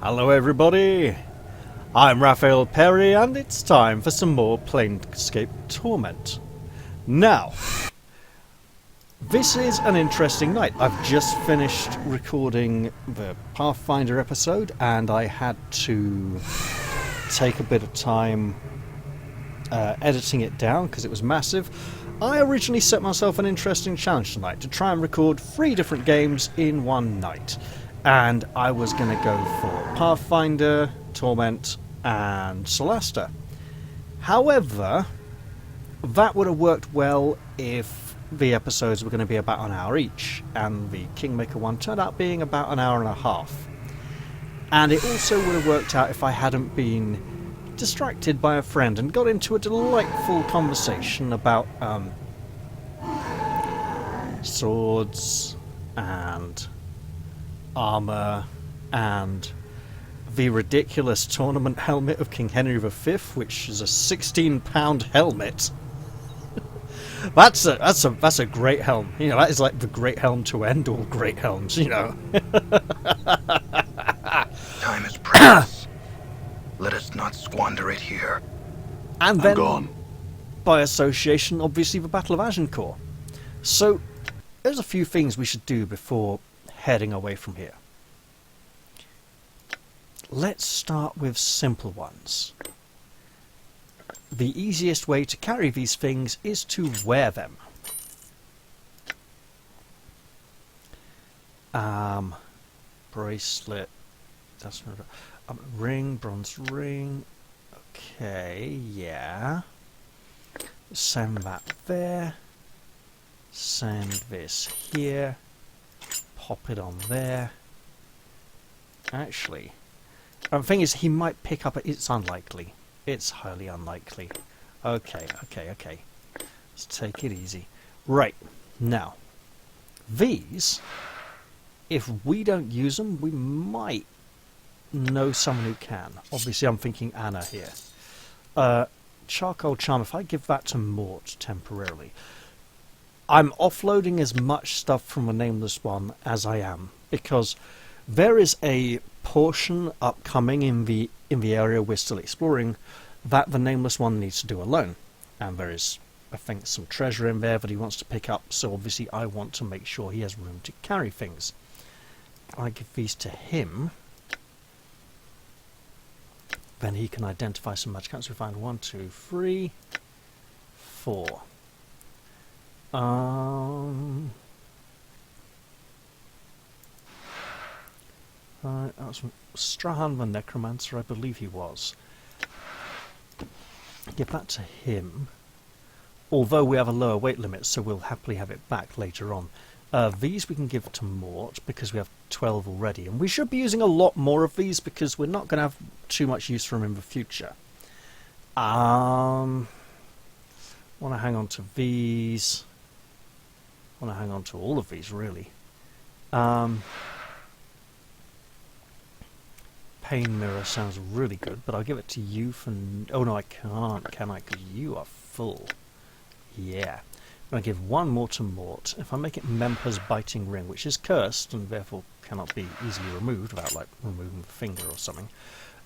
Hello everybody, I'm Raphael Perry and it's time for some more Planescape Torment. Now, this is an interesting night. I've just finished recording the Pathfinder episode and I had to take a bit of time editing it down because it was massive. I originally set myself an interesting challenge tonight to try and record 3 different games in one night. And I was going to go for Pathfinder, Torment, and Solasta. However, that would have worked well if the episodes were going to be about an hour each, and the Kingmaker one turned out being about an hour and a half. And it also would have worked out if I hadn't been distracted by a friend and got into a delightful conversation about swords and armour and the ridiculous tournament helmet of King Henry V, which is a 16-pound helmet. That's a great helm. You know, that is like the great helm to end all great helms, you know. Time is precious. Let us not squander it here. And then, gone. By association, obviously the Battle of Agincourt. So, there's a few things we should do before heading away from here. Let's start with simple ones. The easiest way to carry these things is to wear them. Bracelet. That's not ring, bronze ring. Okay, yeah. Send that there. Send this here. Pop it on there. Actually, the thing is, he might pick up. It's unlikely. It's highly unlikely. Okay. Let's take it easy. Right, now, these, if we don't use them, we might know someone who can. Obviously, I'm thinking Anna here. Charcoal Charm, if I give that to Mort temporarily, I'm offloading as much stuff from the nameless one as I am, because there is a portion upcoming in the area we're still exploring that the nameless one needs to do alone, and there is, I think, some treasure in there that he wants to pick up, so obviously I want to make sure he has room to carry things. I give these to him, then he can identify some magic items. We find 1, 2, 3, 4. That's Strahan the Necromancer, I believe he was. Give that to him. Although we have a lower weight limit, so we'll happily have it back later on. These we can give to Mort, because we have 12 already. And we should be using a lot more of these, because we're not going to have too much use for them in the future. Want to hang on to these. Want to hang on to all of these, really. Pain Mirror sounds really good, but I'll give it to you for... Oh no, I can't, can I? Because you are full. Yeah. I'm going to give 1 more to Mort. If I make it Memper's Biting Ring, which is cursed and therefore cannot be easily removed without, like, removing the finger or something.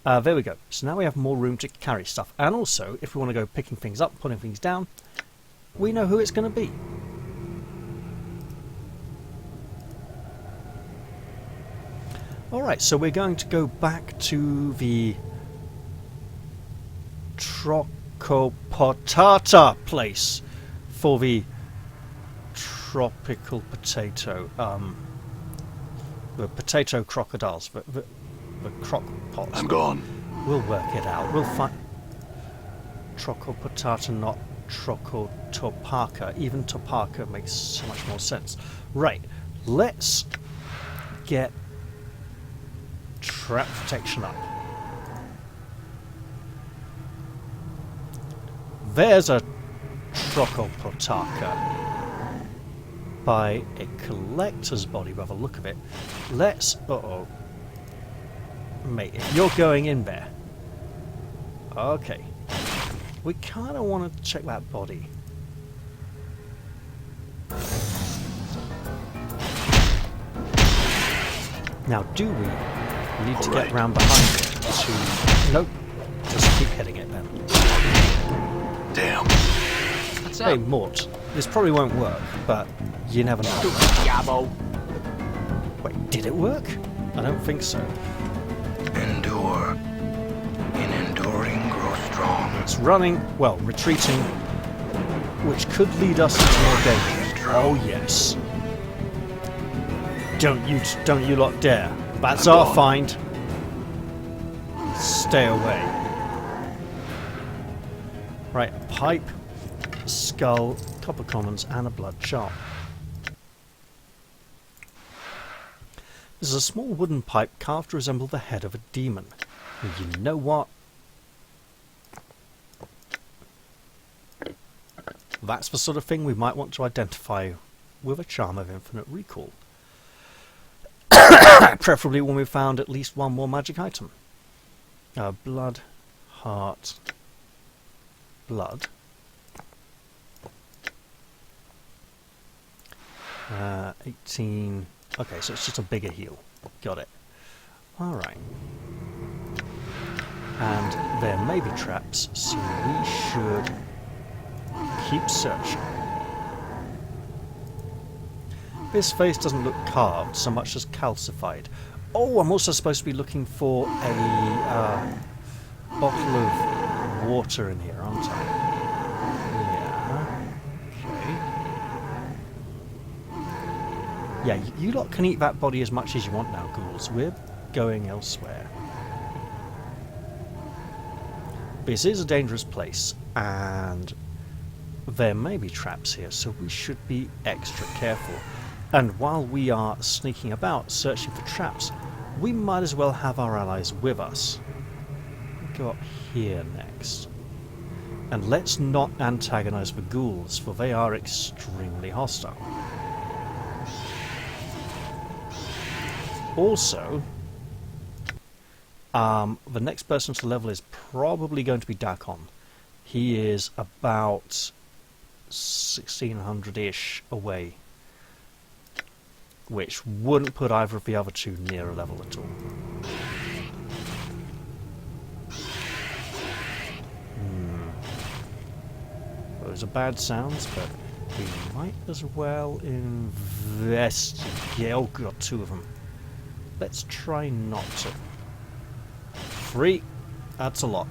There we go. So now we have more room to carry stuff. And also, if we want to go picking things up, putting things down, we know who it's going to be. Alright, so we're going to go back to the Trocopotata place for the tropical potato, the potato crocodiles, the croc pots. I'm gone. We'll work it out. We'll find Trocopotata, not Trocotopaka. Even Topaka makes so much more sense. Right, let's get trap protection up. There's a Trocopotaka by a collector's body by the look of it. Let's... Mate, if you're going in there... Okay. We kind of want to check that body. Now, do we You need to All get right. round behind it to... Nope. Just keep hitting it then. Damn. What's Hey, up? Mort. This probably won't work, but you never know. Gabbo. Wait, did it work? I don't think so. Endure. In enduring, grow strong. It's running, well, retreating, which could lead us into more danger. Oh yes. Don't you lot dare. That's I'm our gone. find. Stay away. Right, a pipe, skull, copper commons, and a blood charm. This is a small wooden pipe carved to resemble the head of a demon. And you know what? That's the sort of thing we might want to identify with a charm of infinite recall. Preferably when we've found at least one more magic item. Blood, heart, blood. 18... Okay, so it's just a bigger heal. Got it. Alright. And there may be traps, so we should keep searching. This face doesn't look carved so much as calcified. Oh, I'm also supposed to be looking for a bottle of water in here, aren't I? Yeah. Okay. Yeah, you lot can eat that body as much as you want now, ghouls. We're going elsewhere. This is a dangerous place, and there may be traps here, so we should be extra careful. And while we are sneaking about searching for traps, we might as well have our allies with us. Go up here next. And let's not antagonize the ghouls, for they are extremely hostile. Also, the next person to level is probably going to be dak'kon. He is about 1600-ish away, which wouldn't put either of the other two near a level at all. Those are bad sounds, but we might as well investigate. Oh god, two of them. Let's try not to. 3. That's a lot.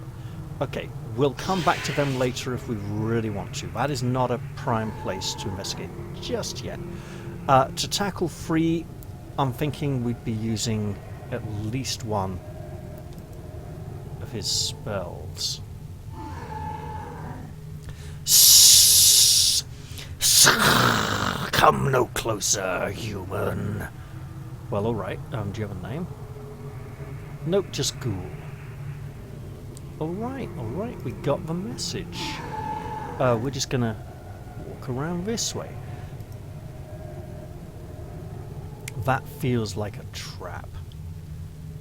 Okay, we'll come back to them later if we really want to. That is not a prime place to investigate just yet. To tackle 3, I'm thinking we'd be using at least one of his spells. Come no closer, human. Well, alright. Do you have a name? Nope, just ghoul. Alright, we got the message. We're just gonna walk around this way. That feels like a trap.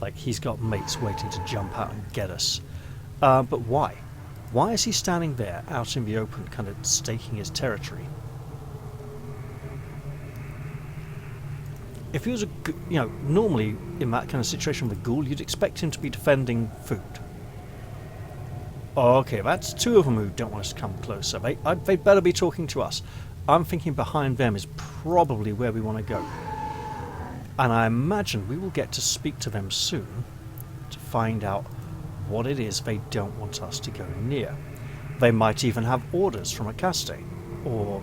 Like he's got mates waiting to jump out and get us. But why? Why is he standing there, out in the open, kind of staking his territory? If he was normally in that kind of situation with a ghoul, you'd expect him to be defending food. Oh, okay, that's 2 of them who don't want us to come closer. They'd better be talking to us. I'm thinking behind them is probably where we want to go. And I imagine we will get to speak to them soon to find out what it is they don't want us to go near. They might even have orders from a caste, or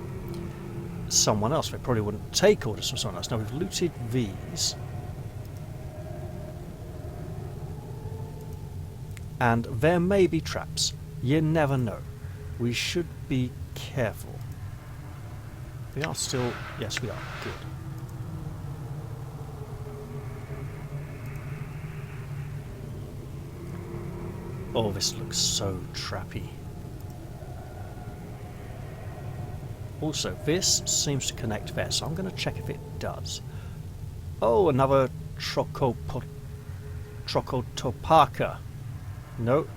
someone else. They probably wouldn't take orders from someone else. Now, we've looted these. And there may be traps. You never know. We should be careful. We are still... Yes, we are. Good. Oh, this looks so trappy. Also, this seems to connect there, so I'm going to check if it does. Oh, another Trocotopaka. No,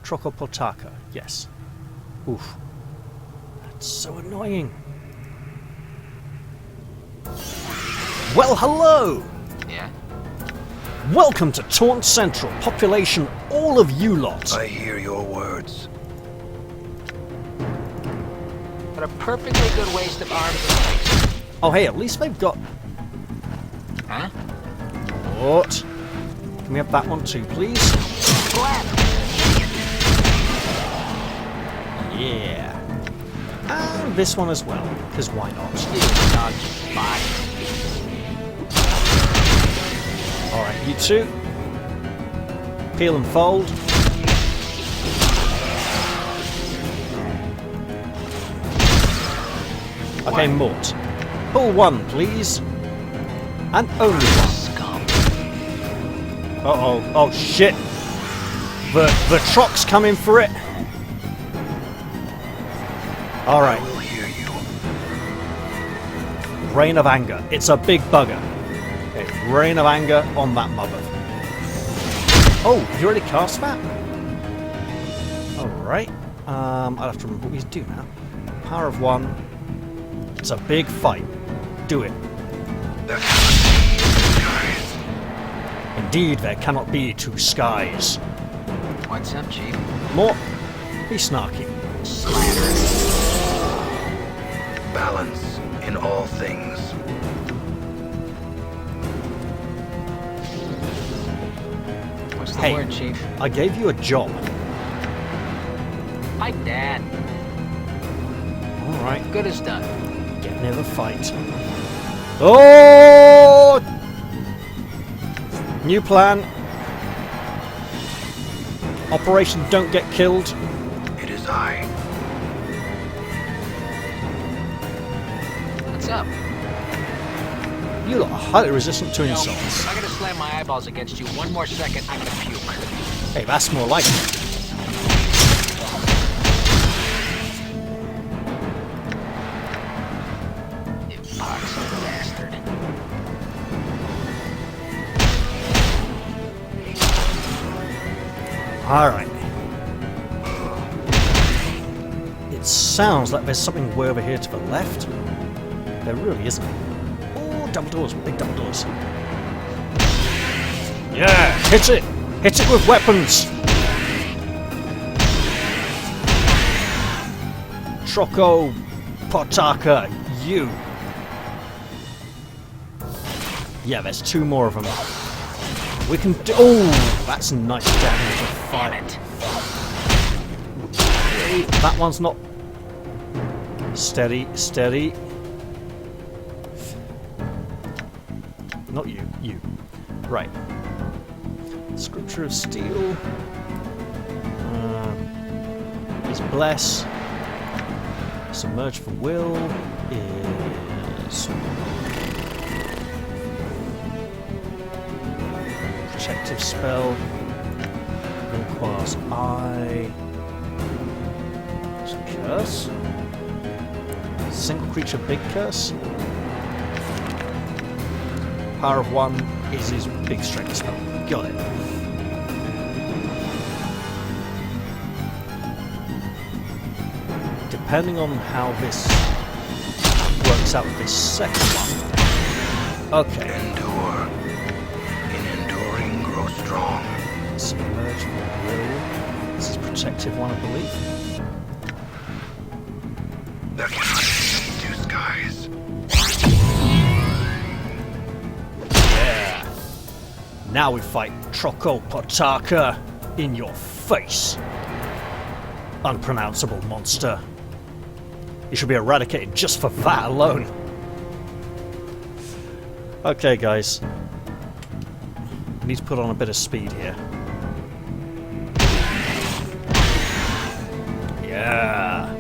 Trocopotaka, yes. Oof. That's so annoying. Well, hello! Yeah? Welcome to Taunt Central. Population, all of you lot. I hear your words. What a perfectly good waste of arms and legs. Oh, hey, at least they've got... Huh? What? Can we have that one too, please? Splat! Yeah. And this one as well, because why not? You dog spot. Alright, you two. Peel and fold. Okay, Mort. Pull one, please. And only one. Scum. Uh-oh. Oh, shit. The truck's coming for it. Alright. I will hear you. Rain of Anger. It's a big bugger. Okay, Rain of Anger on that mother. Oh, you already cast that? Alright. I'll have to remember what we do now. Power of one. It's a big fight. Do it. There cannot be skies. Indeed, there cannot be two skies. What's up, Chief? More. Be snarky. Balance in all things. What's the Hey. word, Chief? I gave you a job. Like that. Alright. Good as done. Get near the fight. Oh! New plan. Operation Don't Get Killed. It is I. What's up? You lot are highly resistant to You know, insults. if I gotta slam my eyeballs against you one more second, I'm gonna puke. Hey, that's more like it. You pox bastard. Alright. It sounds like there's something way over here to the left. There really isn't. Oh, double doors, big double doors. Yeah, hit it! Hit it with weapons! Troco Potaka, you. Yeah, there's two more of them. We can do. Oh, that's nice damage of fire. Damn it. That one's not. Steady, steady. Not you, you. Right. Scripture of Steel. Is Bless. Submerge for Will is. Protective spell. Requires Eye. It's a curse. Single creature big curse. Power of one is his big strength spell. Got it. Depending on how this works out with this second one. Okay. Endure. In enduring, grow strong. Submerge for Will. This is protective one, I believe. There cannot be two skies. Yeah. Now we fight Troco Potaka in your face. Unpronounceable monster. You should be eradicated just for that alone. Okay, guys. We need to put on a bit of speed here. Yeah.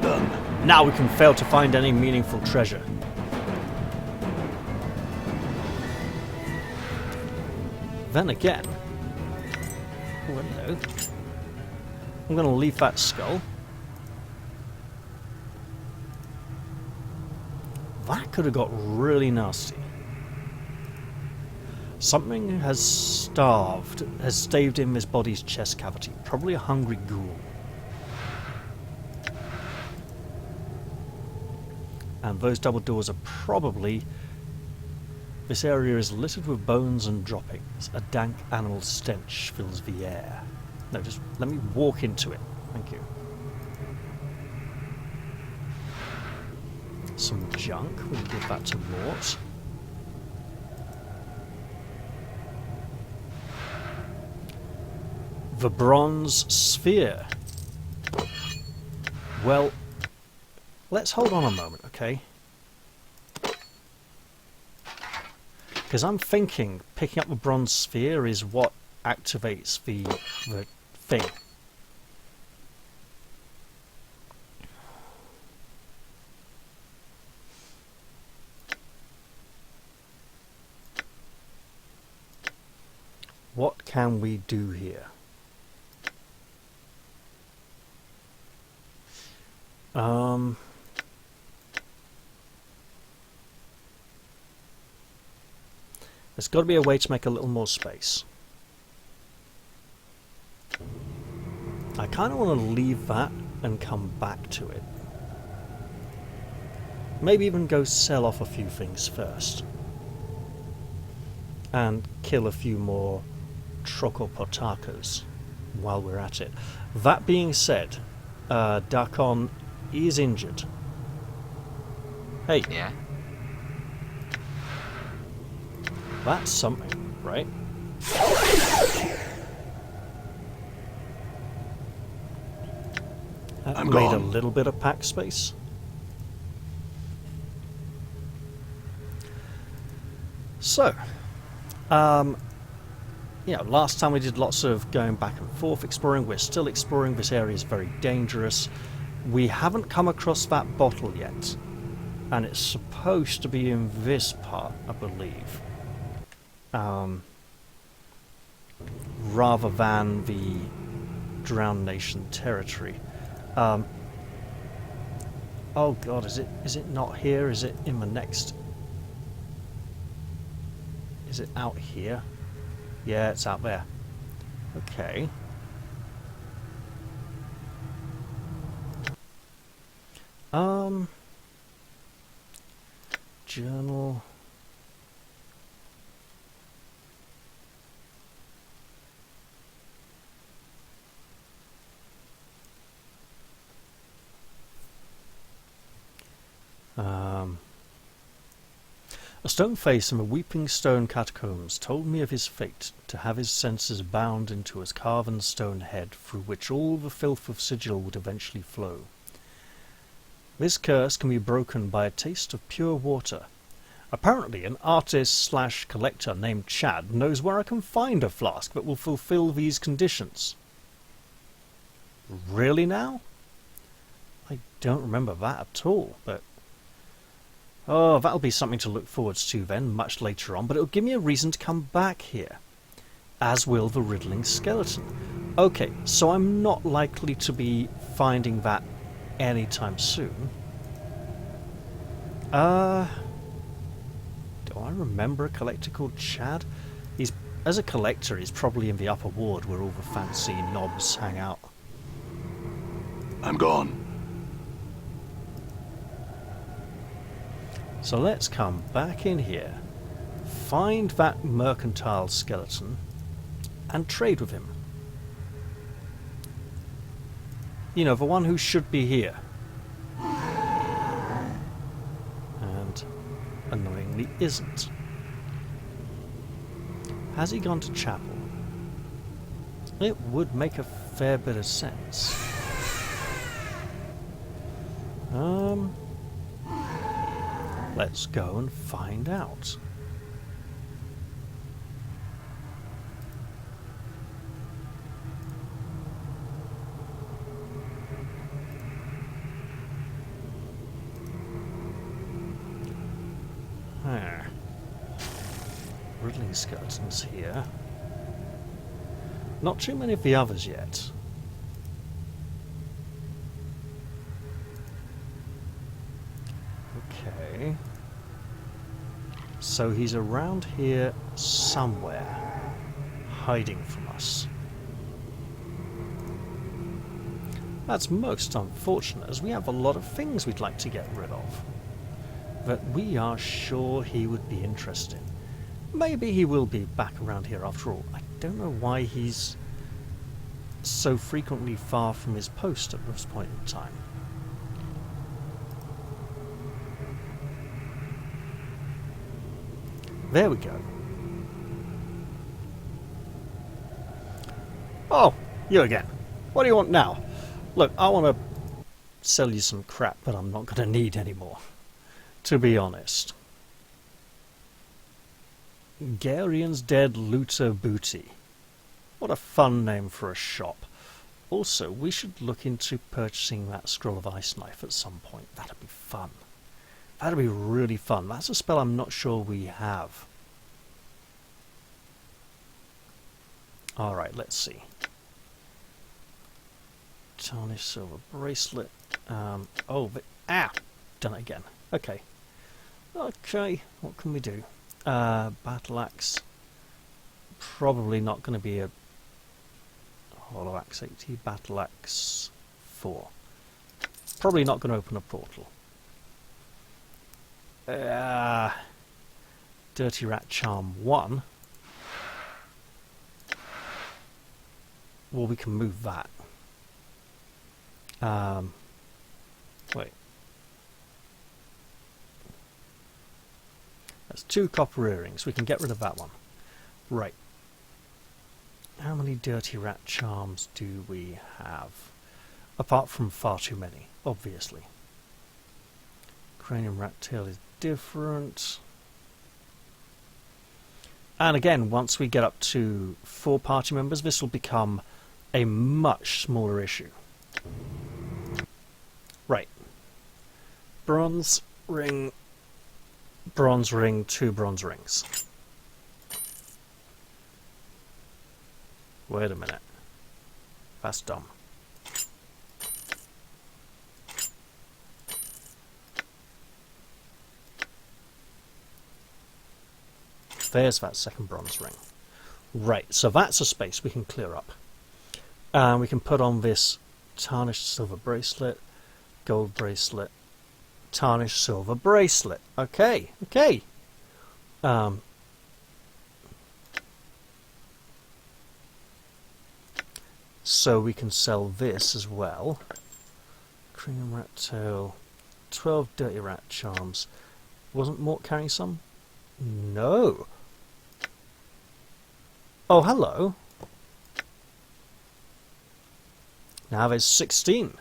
Done. Now we can fail to find any meaningful treasure. Then again... Oh, hello. I'm going to leave that skull. That could have got really nasty. Something has staved in this body's chest cavity. Probably a hungry ghoul. And those double doors are probably This area is littered with bones and droppings. A dank animal stench fills the air. No, just let me walk into it. Thank you. Some junk. We'll give that to Mort. The bronze sphere. Well, let's hold on a moment, okay? Because I'm thinking picking up the bronze sphere is what activates the thing. What can we do here? There's got to be a way to make a little more space. I kind of want to leave that and come back to it. Maybe even go sell off a few things first. And kill a few more Trokopotakas while we're at it. That being said, dak'kon is injured. Hey. Yeah. That's something, right? That I'm made gone. a little bit of pack space. So, yeah, last time we did lots of going back and forth exploring. We're still exploring. This area is very dangerous. We haven't come across that bottle yet, and it's supposed to be in this part, I believe. Rather than the Drowned Nation territory. Oh god, is it not here? Is it in the next? Is it out here? Yeah, it's out there. Okay. Journal. A stone face in the weeping stone catacombs told me of his fate, to have his senses bound into a carven stone head through which all the filth of sigil would eventually flow. This curse can be broken by a taste of pure water. Apparently an artist/collector named Chad knows where I can find a flask that will fulfill these conditions. Really now? I don't remember that at all, but... oh, that'll be something to look forwards to then, much later on, but it'll give me a reason to come back here. As will the riddling skeleton. Okay, so I'm not likely to be finding that anytime soon. Do I remember a collector called Chad? As a collector, he's probably in the upper ward where all the fancy knobs hang out. I'm gone. So let's come back in here, find that mercantile skeleton, and trade with him. You know, the one who should be here. And annoyingly isn't. Has he gone to chapel? It would make a fair bit of sense. Let's go and find out. Riddling skeletons here. Not too many of the others yet. Okay. So he's around here somewhere, hiding from us. That's most unfortunate, as we have a lot of things we'd like to get rid of, that we are sure he would be interested in. Maybe he will be back around here after all. I don't know why he's so frequently far from his post at this point in time. There we go. Oh, you again. What do you want now? Look, I want to sell you some crap, but I'm not going to need any more, to be honest. Garian's Dead Looter Booty. What a fun name for a shop. Also, we should look into purchasing that Scroll of Ice Knife at some point. That'd be fun. That'd be really fun. That's a spell I'm not sure we have. Alright, let's see. Tarnished Silver Bracelet. Done it again. Okay. Okay, what can we do? Battle Axe. Probably not going to be a Hollow Axe 80. Battle Axe 4. Probably not going to open a portal. Dirty Rat Charm 1. Well, we can move that. Wait. That's 2 copper earrings. We can get rid of that one. Right. How many Dirty Rat Charms do we have? Apart from far too many, obviously. Cranium Rat Tail is different. And again, once we get up to 4 party members, this will become a much smaller issue. Right. Bronze ring, 2 bronze rings. Wait a minute. That's dumb. There's that second bronze ring. Right, so that's a space we can clear up. And we can put on this tarnished silver bracelet, gold bracelet, tarnished silver bracelet. Okay, okay. So we can sell this as well. Cream Rat Tail, 12 Dirty Rat Charms. Wasn't Mort carrying some? No. Oh, hello. Now there's 16.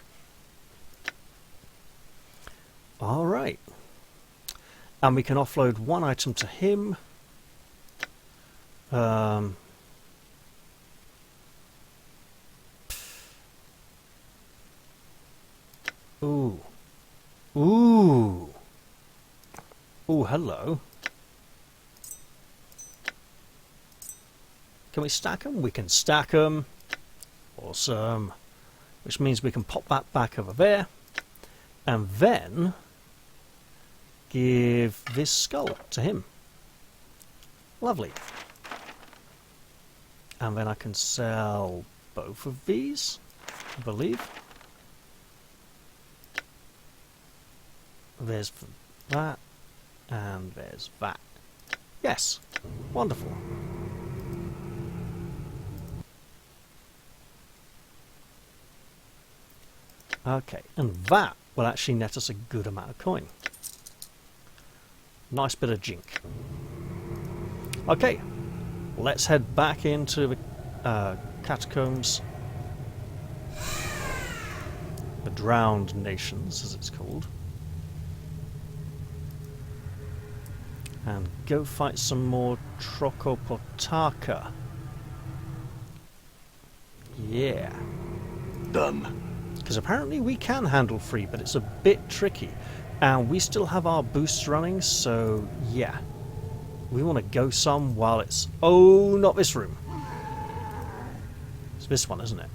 Alright. And we can offload 1 item to him. Ooh. Ooh. Ooh, hello. Can we stack them? We can stack them. Awesome. Which means we can pop that back over there. And then give this skull to him. Lovely. And then I can sell both of these, I believe. There's that. And there's that. Yes. Wonderful. Okay, and that will actually net us a good amount of coin. Nice bit of jink. Okay, let's head back into the catacombs. The Drowned Nations, as it's called. And go fight some more Trokopotaka. Yeah. Done. Because apparently we can handle free, but it's a bit tricky. And we still have our boosts running, so yeah. We want to go some while it's... Oh, not this room. It's this one, isn't it?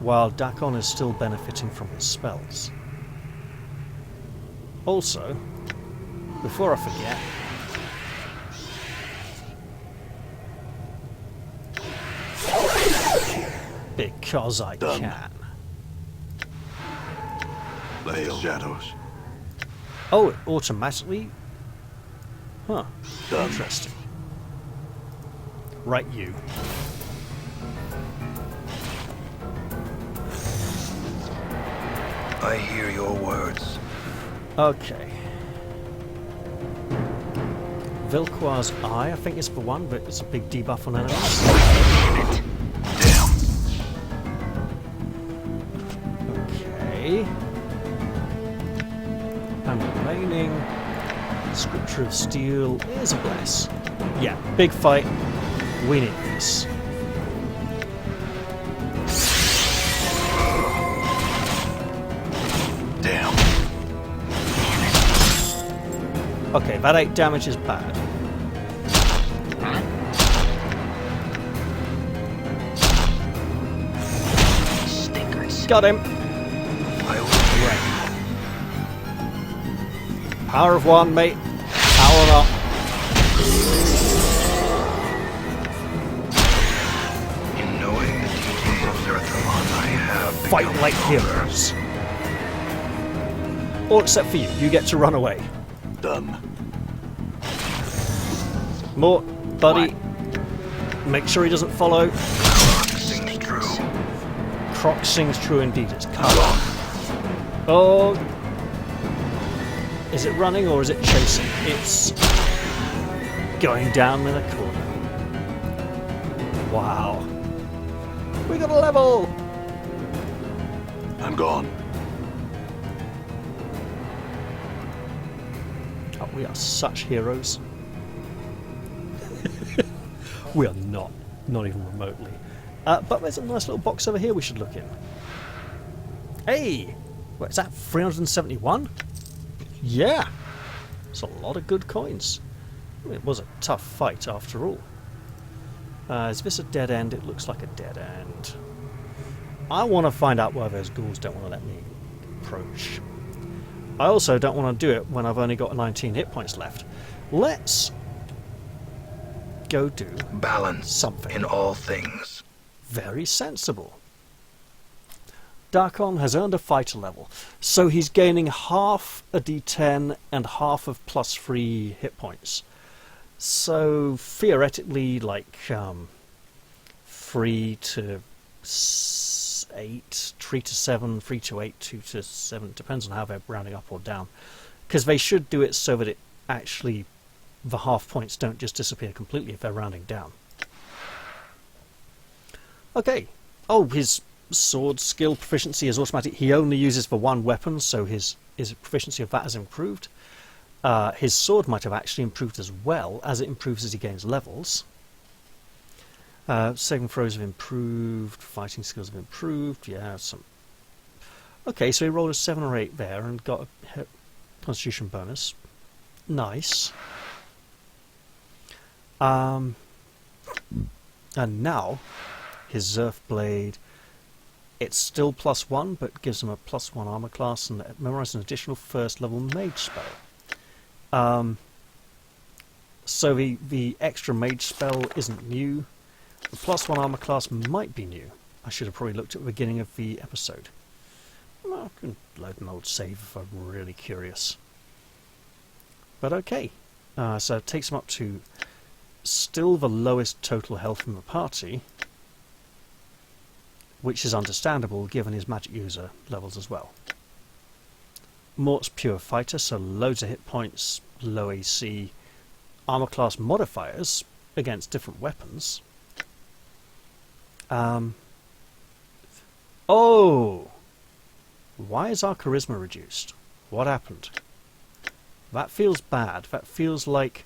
While dak'kon is still benefiting from his spells. Also, before I forget... Because I can. Veil shadows. Oh, it automatically? Huh. Interesting. Right, you. I hear your words. Okay. Vilquar's Eye, I think it's for one, but it's a big debuff on enemies. Damn. Okay. And remaining. Scripture of Steel is a bless. Yeah, big fight. We need this. Damn. Okay, that 8 damage is bad. Stinkers. Got him! I will Power of one, mate. Power up. In knowing the teachings of Zerthamon, I have Fight become like stronger. heroes. All except for you. You get to run away. Done. Mort, buddy. Make sure he doesn't follow. Sings true. Croc sings true indeed. It's cover. Oh. Is it running or is it chasing? It's going down in a corner. Wow. We got a level! I'm gone. Oh, we are such heroes. We are not. Not even remotely. But there's a nice little box over here we should look in. Hey! What is that? 371? Yeah! It's a lot of good coins. It was a tough fight after all. Is this a dead end? It looks like a dead end. I want to find out why those ghouls don't want to let me approach. I also don't want to do it when I've only got 19 hit points left. Let's go do Balance something in all things. very sensible. dak'kon has earned a fighter level, so he's gaining half a d10 and half of +3 hit points. So theoretically, like 3 to 8, 3 to 7, 3 to 8, 2 to 7, depends on how they're rounding up or down. Because they should do it so that it actually, the half points don't just disappear completely if they're rounding down. Okay. Oh, his sword skill proficiency is automatic. He only uses the one weapon, so his proficiency of that has improved. His sword might have actually improved as well, as it improves as he gains levels. Saving throws have improved, fighting skills have improved, yeah, some... Okay, so he rolled a 7 or 8 there and got a constitution bonus. Nice. And now, his Zerf Blade, it's still +1, but gives him a +1 armor class and memorizes an additional first level mage spell. So the extra mage spell isn't new. The +1 armor class might be new. I should have probably looked at the beginning of the episode. Well, I can load an old save if I'm really curious. But okay. So it takes him up to still the lowest total health from the party, which is understandable given his magic user levels as well. Mort's pure fighter, so loads of hit points, low AC, armor class modifiers against different weapons. Oh! Why is our charisma reduced? What happened? That feels bad. That feels like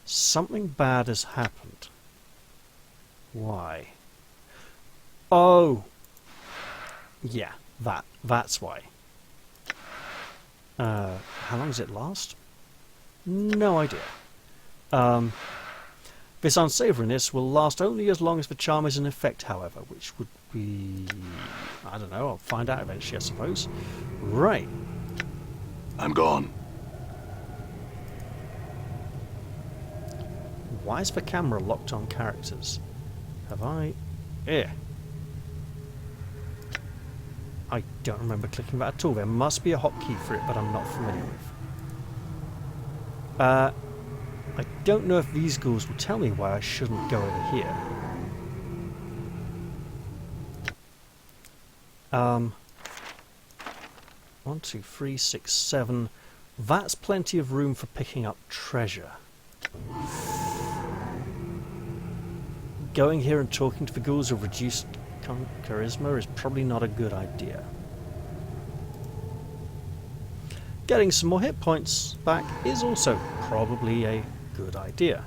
something bad has happened. Why? Oh! Yeah, that's why. How long does it last? No idea. This unsavouriness will last only as long as the charm is in effect, however, which would be... I don't know, I'll find out eventually, I suppose. Right. I'm gone. Why is the camera locked on characters? Have I... I don't remember clicking that at all. There must be a hotkey for it, but I'm not familiar with. I don't know if these ghouls will tell me why I shouldn't go over here. 1, 2, 3, 6, 7. That's plenty of room for picking up treasure. Going here and talking to the ghouls with reduced charisma is probably not a good idea. Getting some more hit points back is also probably a good idea.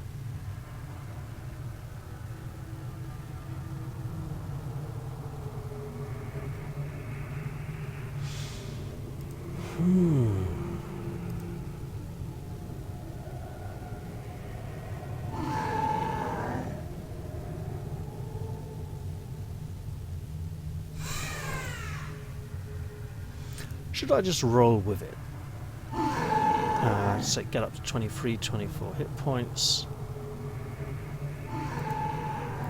Should I just roll with it? So get up to 23, 24 hit points.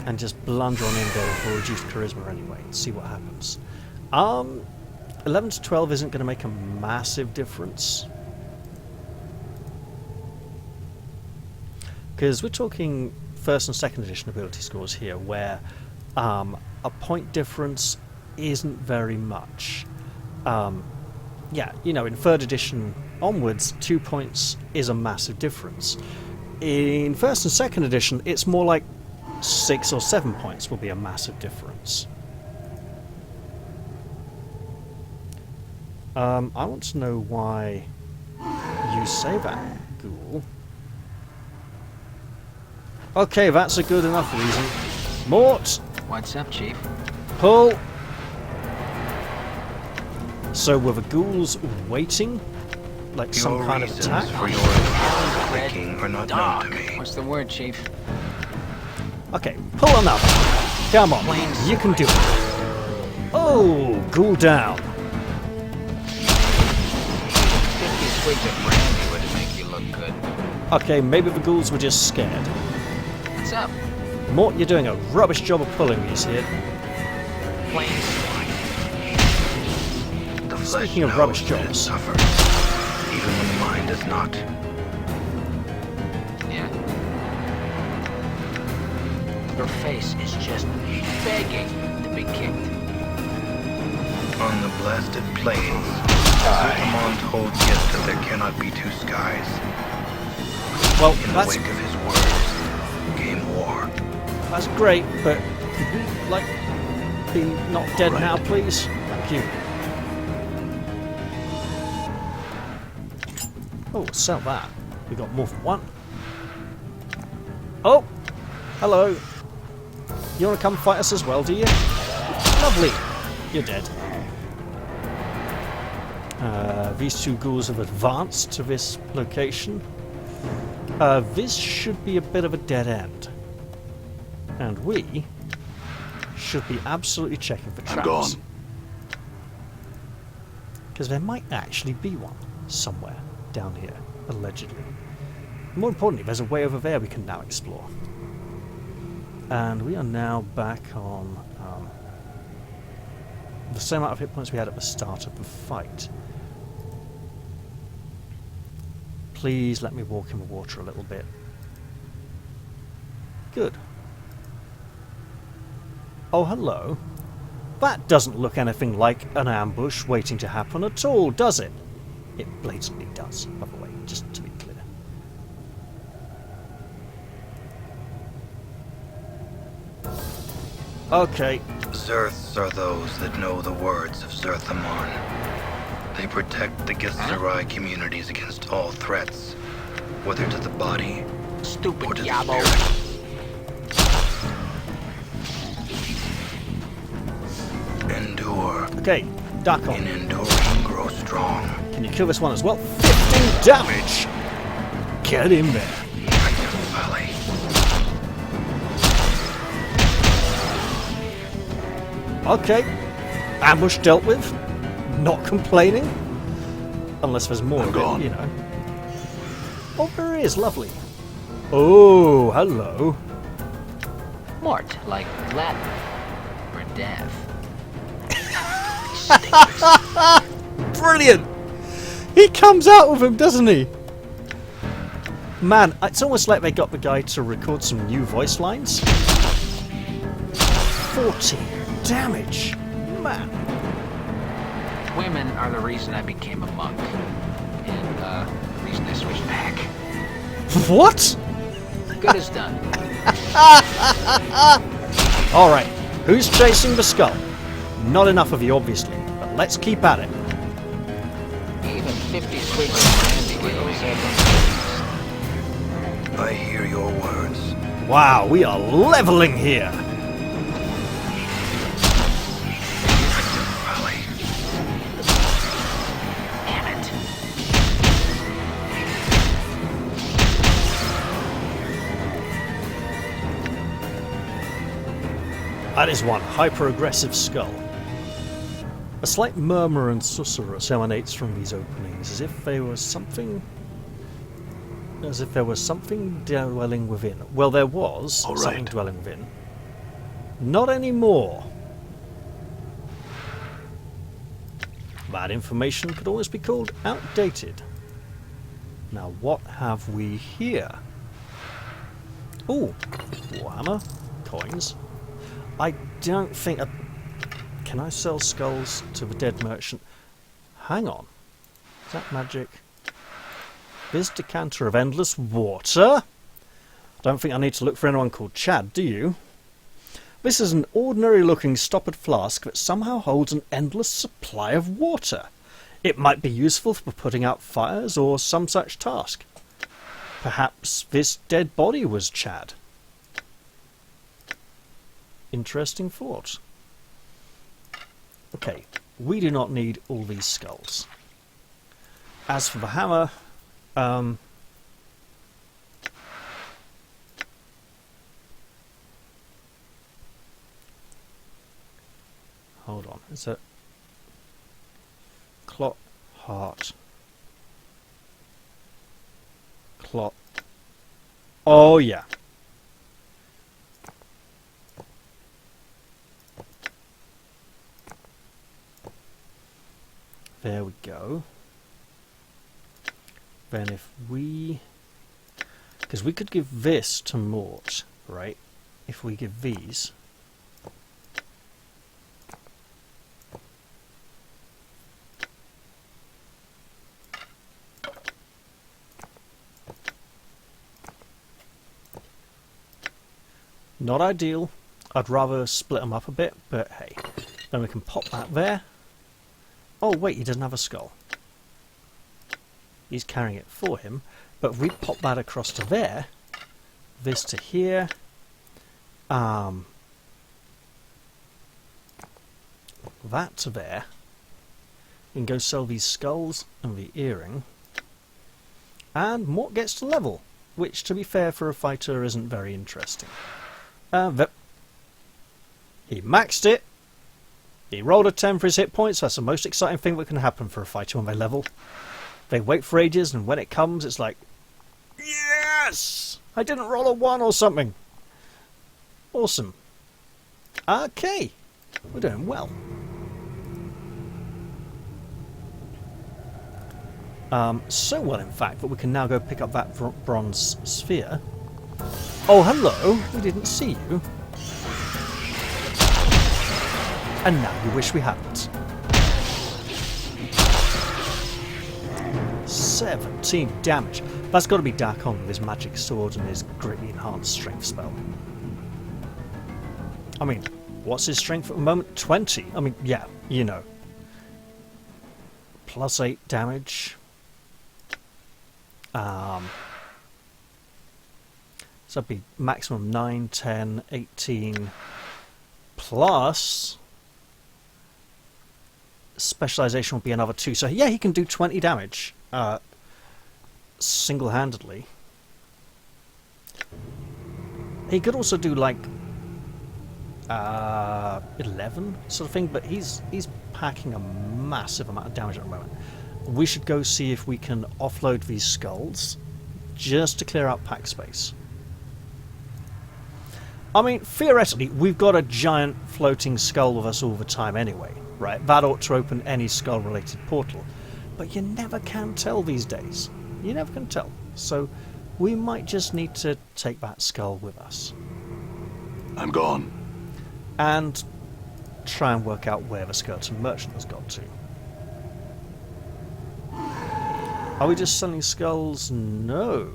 And just blunder on in there for reduced charisma anyway, and see what happens. 11 to 12 isn't going to make a massive difference. Because we're talking first and second edition ability scores here, where a point difference isn't very much. Yeah, you know, in third edition onwards, 2 points is a massive difference. In first and second edition, it's more like 6 or 7 points will be a massive difference. I want to know why you say that, ghoul. Okay, that's a good enough reason. Mort! What's up, Chief? Pull! So were the ghouls waiting? Like some Your kind of reasons attack? for your clicking are not known to me. What's the word, Chief? Okay, pull another. Come on, you can do it. Oh, ghoul down. 50 swigs of brandy would make you look good. Okay, maybe the ghouls were just scared. What's up? Mort, you're doing a rubbish job of pulling these here. Plain swine. The flesh Speaking of knows rubbish that it jobs. suffers, even when the mind does not. Yeah. Your face is just begging to be kicked. On the blasted plains, Zertamon holds yet that there cannot be two skies. Well, In the that's wake of his words came war. that's great, but could we, like, be not dead now, please? Thank you. Oh, sell that. We got more than one. Oh! Hello. You want to come fight us as well, do you? Lovely. You're dead. These two ghouls have advanced to this location. This should be a bit of a dead end. And we should be absolutely checking for traps. I'm gone. Because there might actually be one somewhere down here, allegedly. More importantly, there's a way over there we can now explore. And we are now back on the same amount of hit points we had at the start of the fight. Please let me walk in the water a little bit. Good. Oh, hello. That doesn't look anything like an ambush waiting to happen at all, does it? It blatantly does, by the way, just to be clear. Okay. Zerths are those that know the words of Zerthamon. They protect the Githzerai communities against all threats, whether to the body or Stupid to the Yabo. spirit. Endure. Okay, dak'kon. In enduring, grow strong. Can you kill this one as well? 15 damage! Get in there. Titan Valley. Okay. Ambush dealt with. Not complaining. Unless there's more I'm of gone. it, you know. Oh, there is. Lovely. Oh, hello. Mort, like Latin. Or death. ridiculous. Brilliant! He comes out with him, doesn't he? Man, it's almost like they got the guy to record some new voice lines. 14 damage! Man. Women are the reason I became a monk. And, the reason I switched back. What? Good as done. Alright, who's chasing the skull? Not enough of you, obviously, but let's keep at it. Even 50 squiggly brandy giggles have I hear your words. Wow, we are leveling here! Rally. Damn it. That is one hyper-aggressive skull. A slight murmur and susurrus emanates from these openings, as if there was something dwelling within. Well, there was something dwelling within. Not anymore. That information could always be called outdated. Now, what have we here? Ooh, Warhammer, coins. I don't think... Can I sell skulls to the dead merchant? Hang on. Is that magic? This decanter of endless water? Don't think I need to look for anyone called Chad, do you? This is an ordinary looking stoppered flask that somehow holds an endless supply of water. It might be useful for putting out fires or some such task. Perhaps this dead body was Chad. Interesting thought. Okay, we do not need all these skulls. As for the hammer, hold on, is it clot heart? Clot. Oh yeah. There we go. Then if we... Because we could give this to Mort, right? If we give these... Not ideal. I'd rather split them up a bit, but hey. Then we can pop that there. Oh wait, he doesn't have a skull. He's carrying it for him, but if we pop that across to there, this to here, that to there, we can go sell these skulls and the earring, and Mort gets to level, which to be fair for a fighter isn't very interesting. He maxed it. He rolled a 10 for his hit points. That's the most exciting thing that can happen for a fighter when they level. They wait for ages, and when it comes, it's like, yes! I didn't roll a 1 or something. Awesome. Okay. We're doing well. So well, in fact, that we can now go pick up that bronze sphere. Oh, hello. We didn't see you. And now you wish we hadn't. 17 damage. That's got to be dak'kon with his magic sword and his greatly enhanced strength spell. I mean, what's his strength at the moment? 20. I mean, yeah, you know. Plus 8 damage. So that'd be maximum 9, 10, 18. Plus... specialization will be another 2. So yeah, he can do 20 damage. Single-handedly. He could also do like 11 sort of thing, but he's packing a massive amount of damage at the moment. We should go see if we can offload these skulls just to clear out pack space. I mean, theoretically, we've got a giant floating skull with us all the time anyway, right? That ought to open any skull-related portal. But you never can tell these days. You never can tell. So we might just need to take that skull with us. I'm gone. And try and work out where the skeleton merchant has got to. Are we just selling skulls? No.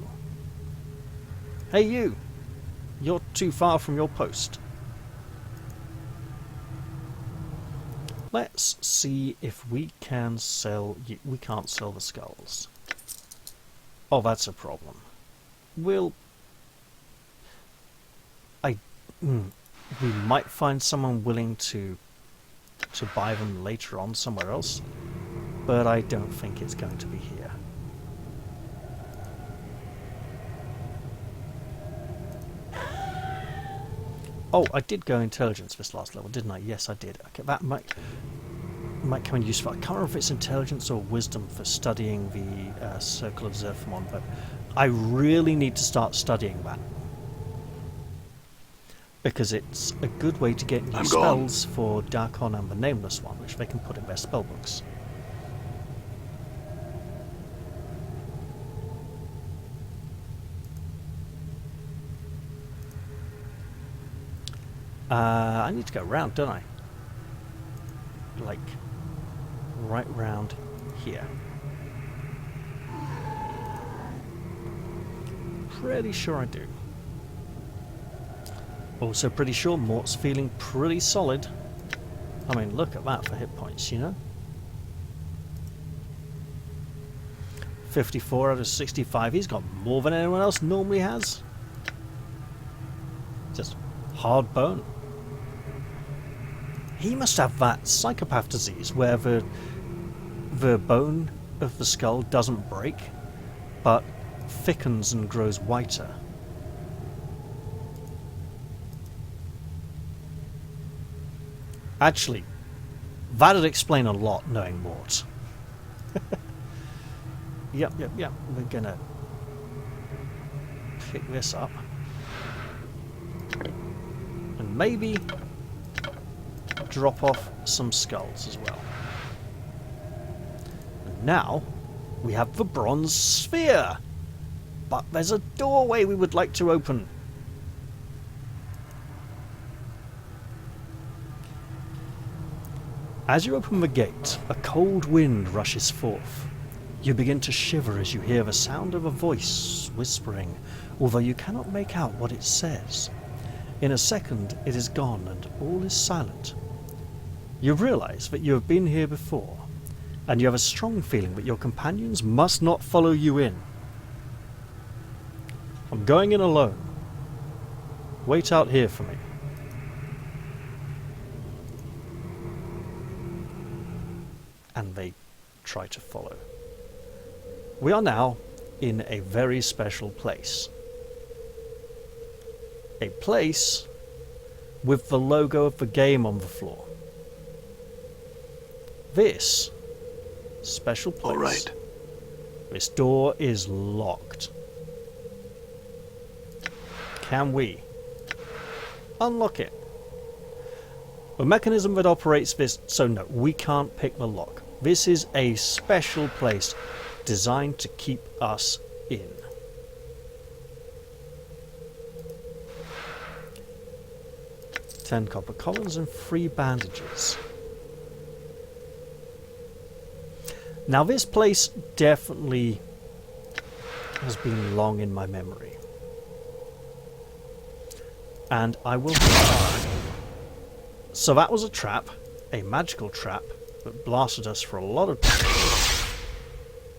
Hey you! You're too far from your post. Let's see if we can sell... We can't sell the skulls. Oh, that's a problem. We might find someone willing to buy them later on somewhere else, but I don't think it's going to be here. Oh, I did go intelligence this last level, didn't I? Yes, I did. Okay, that might come in useful. I can't remember if it's intelligence or wisdom for studying the Circle of Zerfamon, but I really need to start studying that. Because it's a good way to get new spells for dak'kon and the nameless one, which they can put in their spellbooks. I need to go round, don't I? Like, right round here. Pretty sure I do. Also pretty sure Mort's feeling pretty solid. I mean, look at that for hit points, you know? 54 out of 65. He's got more than anyone else normally has. Just hard bone. He must have that psychopath disease where the bone of the skull doesn't break, but thickens and grows whiter. Actually, that'd explain a lot, knowing Mort. Yep. We're gonna pick this up. And maybe drop off some skulls as well. And now we have the bronze sphere. But there's a doorway we would like to open. As you open the gate, a cold wind rushes forth. You begin to shiver as you hear the sound of a voice whispering, although you cannot make out what it says. In a second, it is gone and all is silent. You realize that you have been here before, and you have a strong feeling that your companions must not follow you in. I'm going in alone. Wait out here for me. And they try to follow. We are now in a very special place. A place with the logo of the game on the floor. This special place. All right. This door is locked. Can we unlock it? The mechanism that operates this, so no, we can't pick the lock. This is a special place designed to keep us in. $10 copper collars and 3 bandages. Now this place definitely has been long in my memory. And I will... So that was a trap, a magical trap, that blasted us for a lot of damage.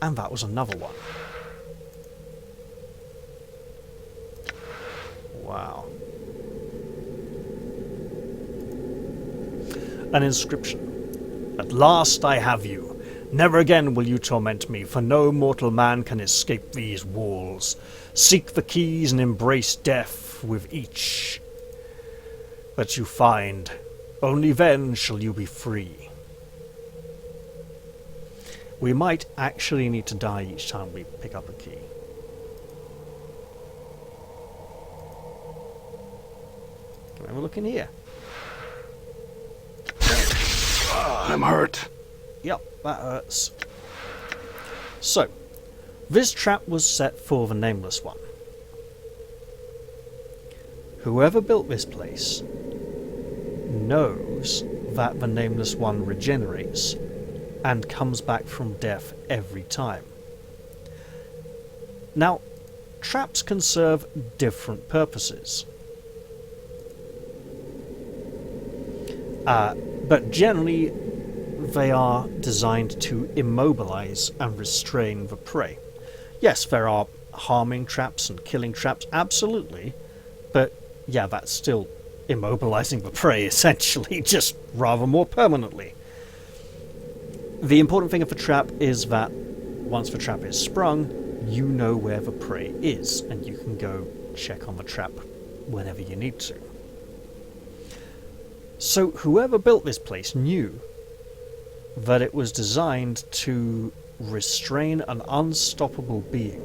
And that was another one. Wow. An inscription. At last I have you. Never again will you torment me, for no mortal man can escape these walls. Seek the keys and embrace death with each that you find. Only then shall you be free. We might actually need to die each time we pick up a key. Can we have a look in here? I'm hurt. Yep, that hurts. So, this trap was set for the Nameless One. Whoever built this place knows that the Nameless One regenerates and comes back from death every time. Now, traps can serve different purposes. But generally, they are designed to immobilize and restrain the prey. Yes, there are harming traps and killing traps, absolutely, but yeah, that's still immobilizing the prey, essentially, just rather more permanently. The important thing of the trap is that once the trap is sprung, you know where the prey is, and you can go check on the trap whenever you need to. So whoever built this place knew that it was designed to restrain an unstoppable being.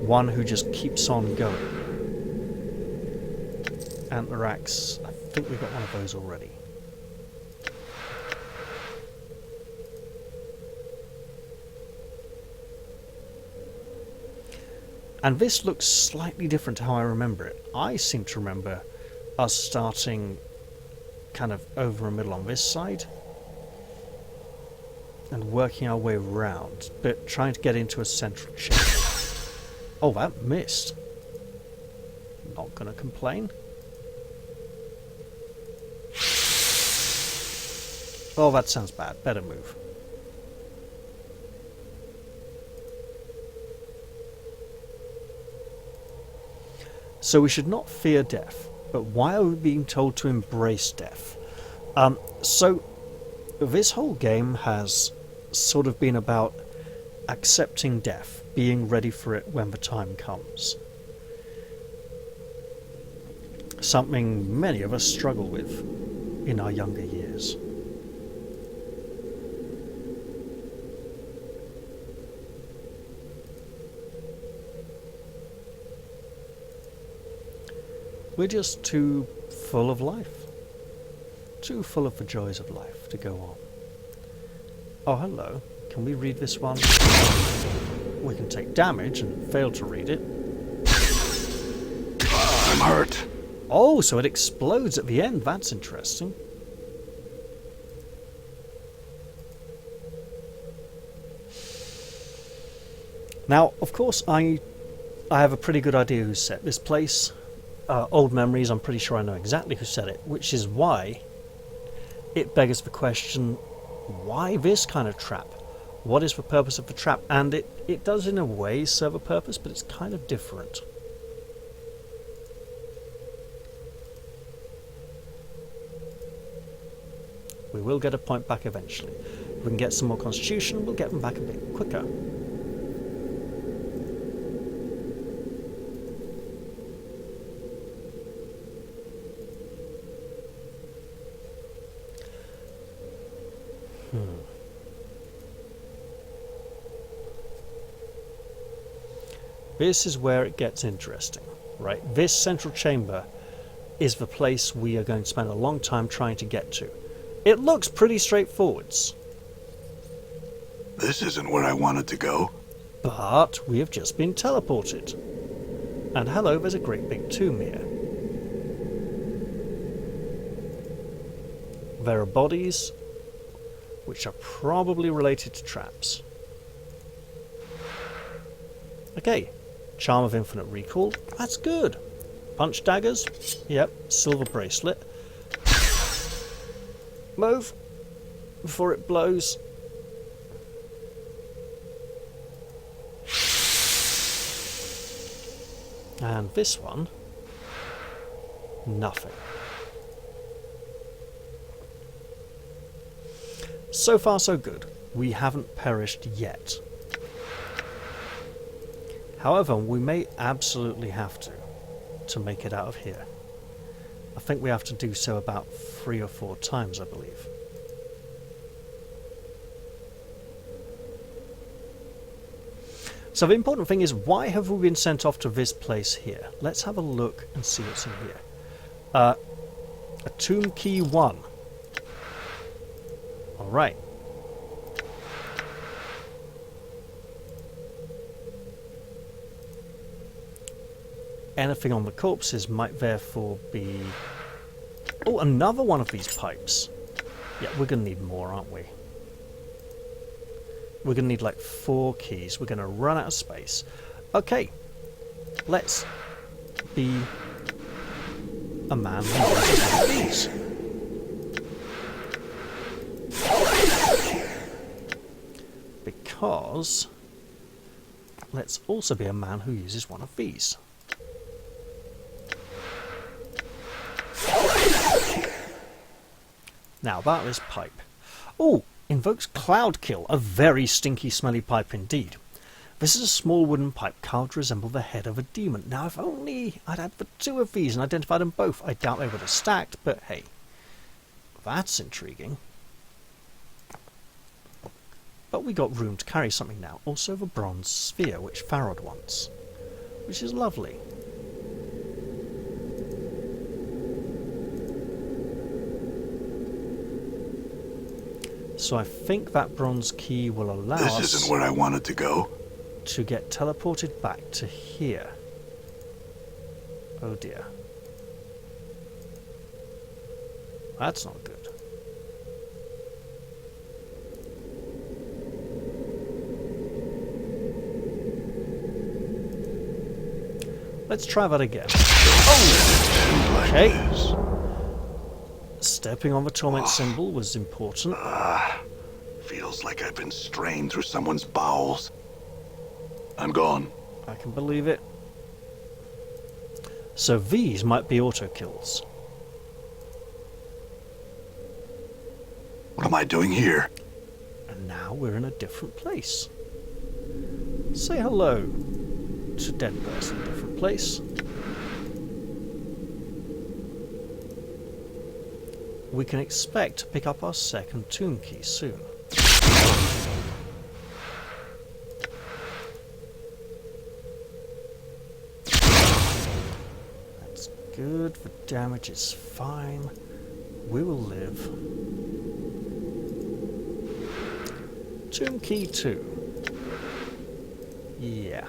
One who just keeps on going. Anthrax, I think we've got one of those already. And this looks slightly different to how I remember it. I seem to remember us starting kind of over the middle on this side and working our way around, but trying to get into a central chamber. Oh, that missed. Not gonna complain. Oh, that sounds bad. Better move. So we should not fear death, but why are we being told to embrace death? So this whole game has sort of been about accepting death, being ready for it when the time comes. Something many of us struggle with in our younger years. We're just too full of life. Too full of the joys of life to go on. Oh, hello. Can we read this one? We can take damage and fail to read it. I'm hurt. Oh, so it explodes at the end. That's interesting. Now, of course, I have a pretty good idea who set this place. Old memories, I'm pretty sure I know exactly who said it, which is why it beggars the question, why this kind of trap? What is the purpose of the trap? And it does in a way serve a purpose, but it's kind of different. We will get a point back eventually. If we can get some more constitution, we'll get them back a bit quicker. This is where it gets interesting, right? This central chamber is the place we are going to spend a long time trying to get to. It looks pretty straightforward. This isn't where I wanted to go. But we have just been teleported. And hello, there's a great big tomb here. There are bodies which are probably related to traps. Okay, Charm of Infinite Recall, that's good. Punch daggers, yep, silver bracelet. Move before it blows. And this one, nothing. So far so good. We haven't perished yet. However, we may absolutely have to make it out of here. I think we have to do so about 3 or 4 times, I believe. So the important thing is, why have we been sent off to this place here? Let's have a look and see what's in here. A tomb key 1. Alright. Anything on the corpses might therefore be... Oh, another one of these pipes. Yeah, we're going to need more, aren't we? We're going to need like 4 keys. We're going to run out of space. Okay. Let's be a man who uses one of these. Because let's also be a man who uses one of these. Now that is pipe. Oh, invokes Cloud Kill, a very stinky smelly pipe indeed. This is a small wooden pipe carved to resemble the head of a demon. Now if only I'd had the 2 of these and identified them both. I doubt they would have stacked, but hey, that's intriguing. But we got room to carry something now. Also the bronze sphere, which Farrod wants, which is lovely. So I think that bronze key will allow us... This isn't where I wanted to go. ...to get teleported back to here. Oh dear. That's not good. Let's try that again. Oh! Okay. Stepping on the Torment symbol was important. Feels like I've been strained through someone's bowels. I'm gone. I can believe it. So these might be auto kills. What am I doing here? And now we're in a different place. Say hello to dead person, different place. We can expect to pick up our second tomb key soon. That's good, the damage is fine. We will live. Tomb key 2. Yeah.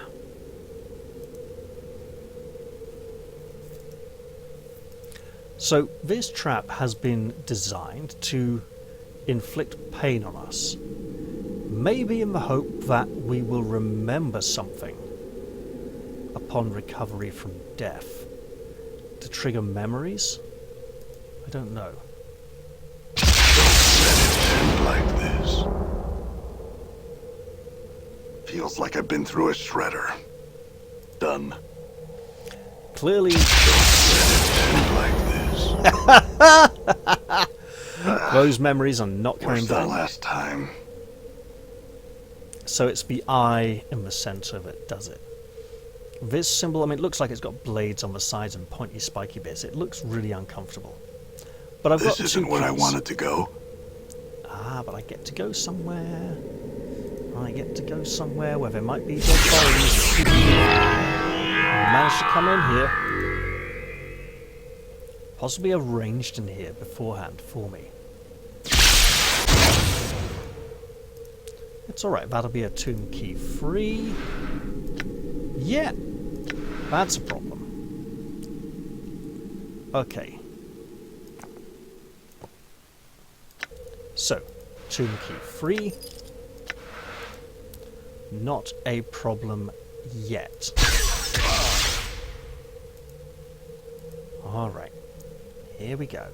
So this trap has been designed to inflict pain on us. Maybe in the hope that we will remember something upon recovery from death. To trigger memories? I don't know. End like this. Feels like I've been through a shredder. Done. Clearly... End like this. Those memories are not coming Worse than back. last time. So it's the eye in the center that does it. This symbol, I mean, it looks like it's got blades on the sides and pointy spiky bits. It looks really uncomfortable. But I've got 2 This isn't where I keys. wanted to go. Ah, but I get to go somewhere. I get to go somewhere where there might be dead bones. I managed to come in here. Possibly arranged in here beforehand for me. It's alright, that'll be a tomb key 3. Yeah, that's a problem. Okay. So, tomb key 3. Not a problem yet. Alright. Here we go.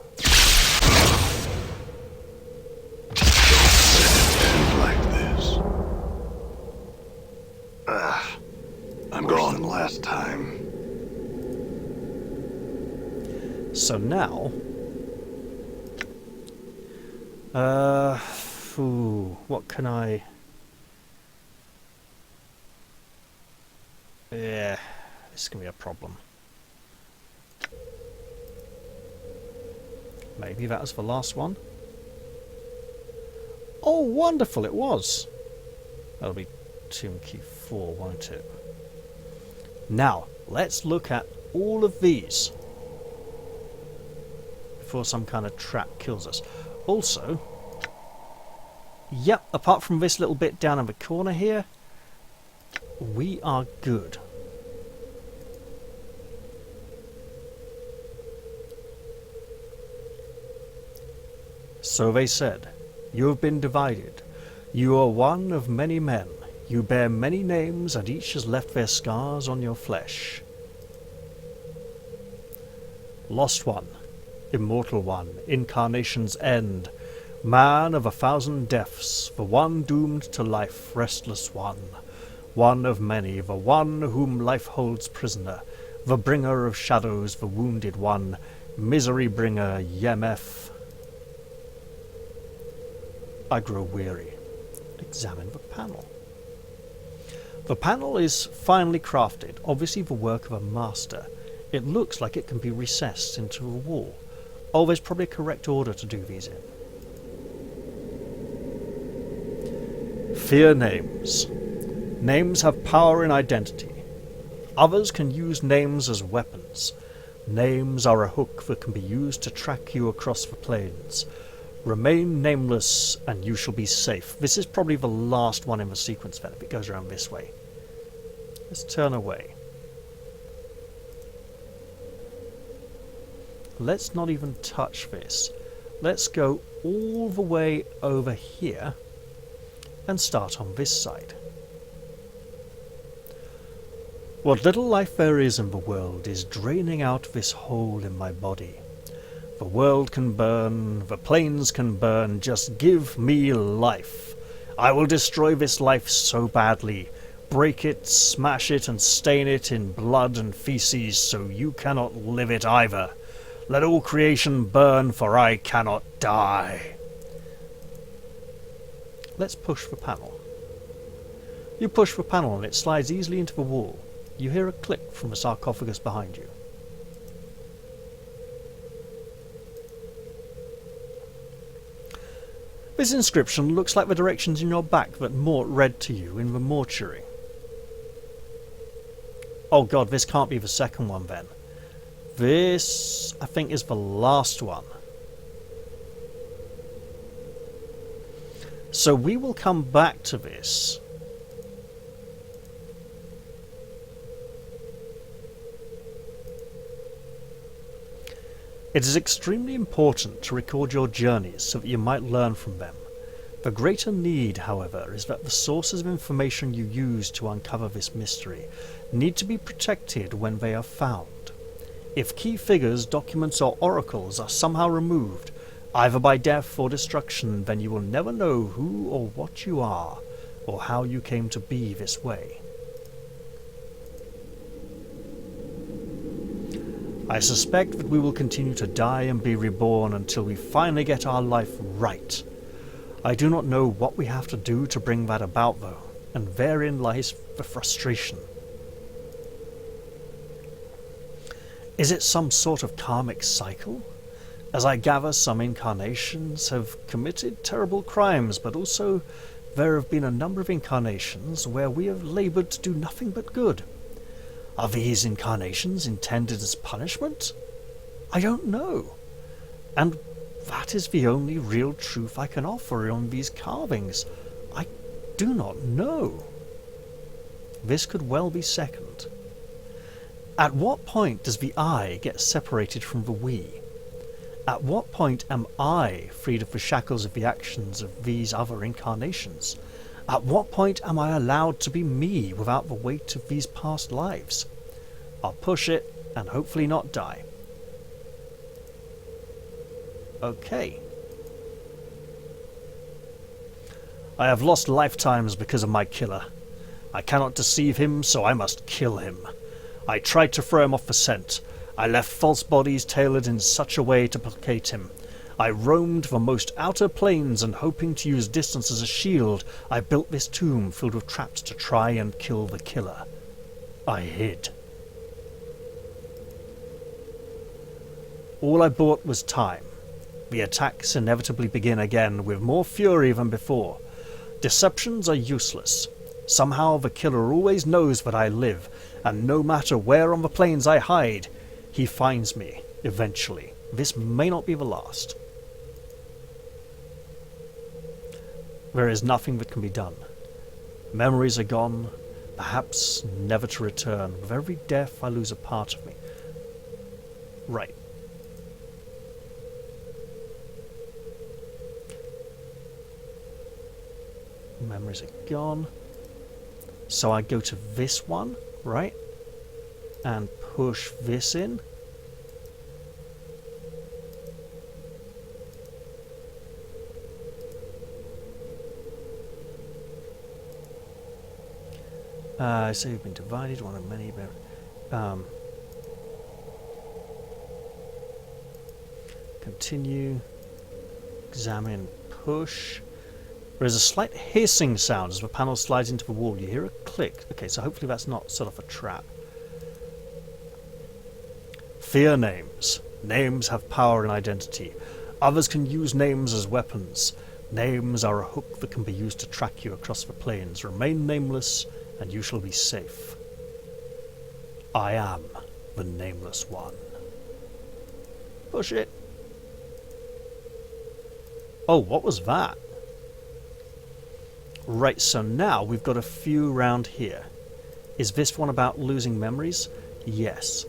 Like this. I'm gone last time. So now... what can I... Yeah, this is going to be a problem. Maybe that was the last one? Oh, wonderful, it was! That'll be tomb key 4, won't it? Now, let's look at all of these before some kind of trap kills us. Also, Yep, apart from this little bit down in the corner here, we are good. So they said, "You have been divided. You are one of many men. You bear many names, and each has left their scars on your flesh. Lost one, immortal one, incarnation's end, man of 1,000 deaths, the one doomed to life, restless one of many, the one whom life holds prisoner, the bringer of shadows, the wounded one, misery bringer, Yemeth." I grow weary. Examine the panel. The panel is finely crafted, obviously the work of a master. It looks like it can be recessed into a wall. Oh, there's probably a correct order to do these in. Fear names. Names have power in identity. Others can use names as weapons. Names are a hook that can be used to track you across the planes. Remain nameless and you shall be safe. This is probably the last one in the sequence then, if it goes around this way. Let's turn away. Let's not even touch this. Let's go all the way over here and start on this side. What little life there is in the world is draining out this hole in my body. The world can burn, the planes can burn, just give me life. I will destroy this life so badly, break it, smash it, and stain it in blood and feces, so you cannot live it either. Let all creation burn, for I cannot die. Let's push the panel. You push the panel and it slides easily into the wall. You hear a click from the sarcophagus behind you. This inscription looks like the directions in your back that Mort read to you in the mortuary. Oh god, this can't be the second one then. This, I think, is the last one. So we will come back to this. It is extremely important to record your journeys so that you might learn from them. The greater need, however, is that the sources of information you use to uncover this mystery need to be protected when they are found. If key figures, documents, or oracles are somehow removed, either by death or destruction, then you will never know who or what you are, or how you came to be this way. I suspect that we will continue to die and be reborn until we finally get our life right. I do not know what we have to do to bring that about, though, and therein lies the frustration. Is it some sort of karmic cycle? As I gather, some incarnations have committed terrible crimes, but also there have been a number of incarnations where we have laboured to do nothing but good. Are these incarnations intended as punishment? I don't know. And that is the only real truth I can offer on these carvings. I do not know. This could well be second. At what point does the I get separated from the we? At what point am I freed of the shackles of the actions of these other incarnations? At what point am I allowed to be me without the weight of these past lives? I'll push it and hopefully not die. Okay. I have lost lifetimes because of my killer. I cannot deceive him, so I must kill him. I tried to throw him off the scent. I left false bodies tailored in such a way to placate him. I roamed the most outer planes, and hoping to use distance as a shield, I built this tomb filled with traps to try and kill the killer. I hid. All I bought was time. The attacks inevitably begin again, with more fury than before. Deceptions are useless. Somehow the killer always knows that I live, and no matter where on the plains I hide, he finds me, eventually. This may not be the last. There is nothing that can be done. Memories are gone, perhaps never to return. With every death I lose a part of me. Right. Memories are gone. So I go to this one, right? And push this in. So you've been divided, one of many. Continue. Examine. Push. There is a slight hissing sound as the panel slides into the wall. You hear a click. Okay, so hopefully that's not sort of a trap. Fear names. Names have power and identity. Others can use names as weapons. Names are a hook that can be used to track you across the plains. Remain nameless, and you shall be safe. I am the Nameless One. Push it. Oh, what was that? Right, so now we've got a few round here. Is this one about losing memories? Yes.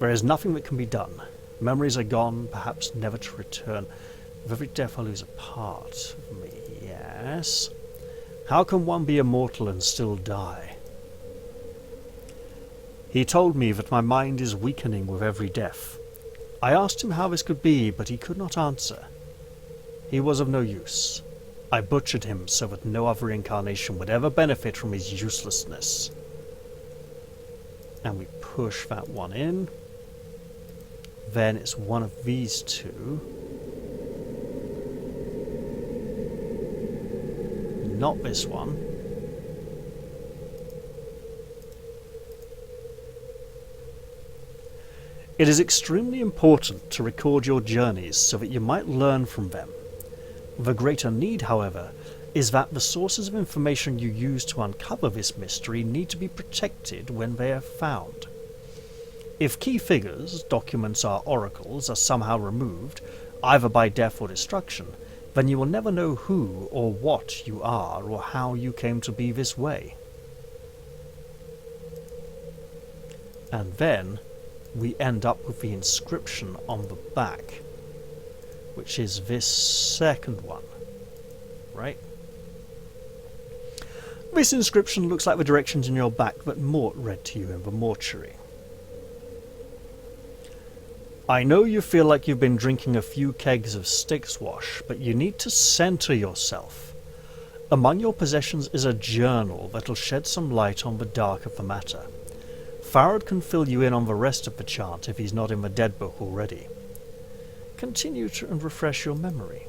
There is nothing that can be done. Memories are gone, perhaps never to return. With every death I lose a part of me. Yes. How can one be immortal and still die? He told me that my mind is weakening with every death. I asked him how this could be, but he could not answer. He was of no use. I butchered him so that no other incarnation would ever benefit from his uselessness. And we push that one in. Then it's one of these two. Not this one. It is extremely important to record your journeys so that you might learn from them. The greater need, however, is that the sources of information you use to uncover this mystery need to be protected when they are found. If key figures, documents or oracles, are somehow removed, either by death or destruction, then you will never know who or what you are or how you came to be this way. And then we end up with the inscription on the back, which is this second one, right? This inscription looks like the directions in your back that Mort read to you in the mortuary. I know you feel like you've been drinking a few kegs of Styx wash, but you need to center yourself. Among your possessions is a journal that'll shed some light on the dark of the matter. Farad can fill you in on the rest of the chant if he's not in the dead book already. Continue to and refresh your memory.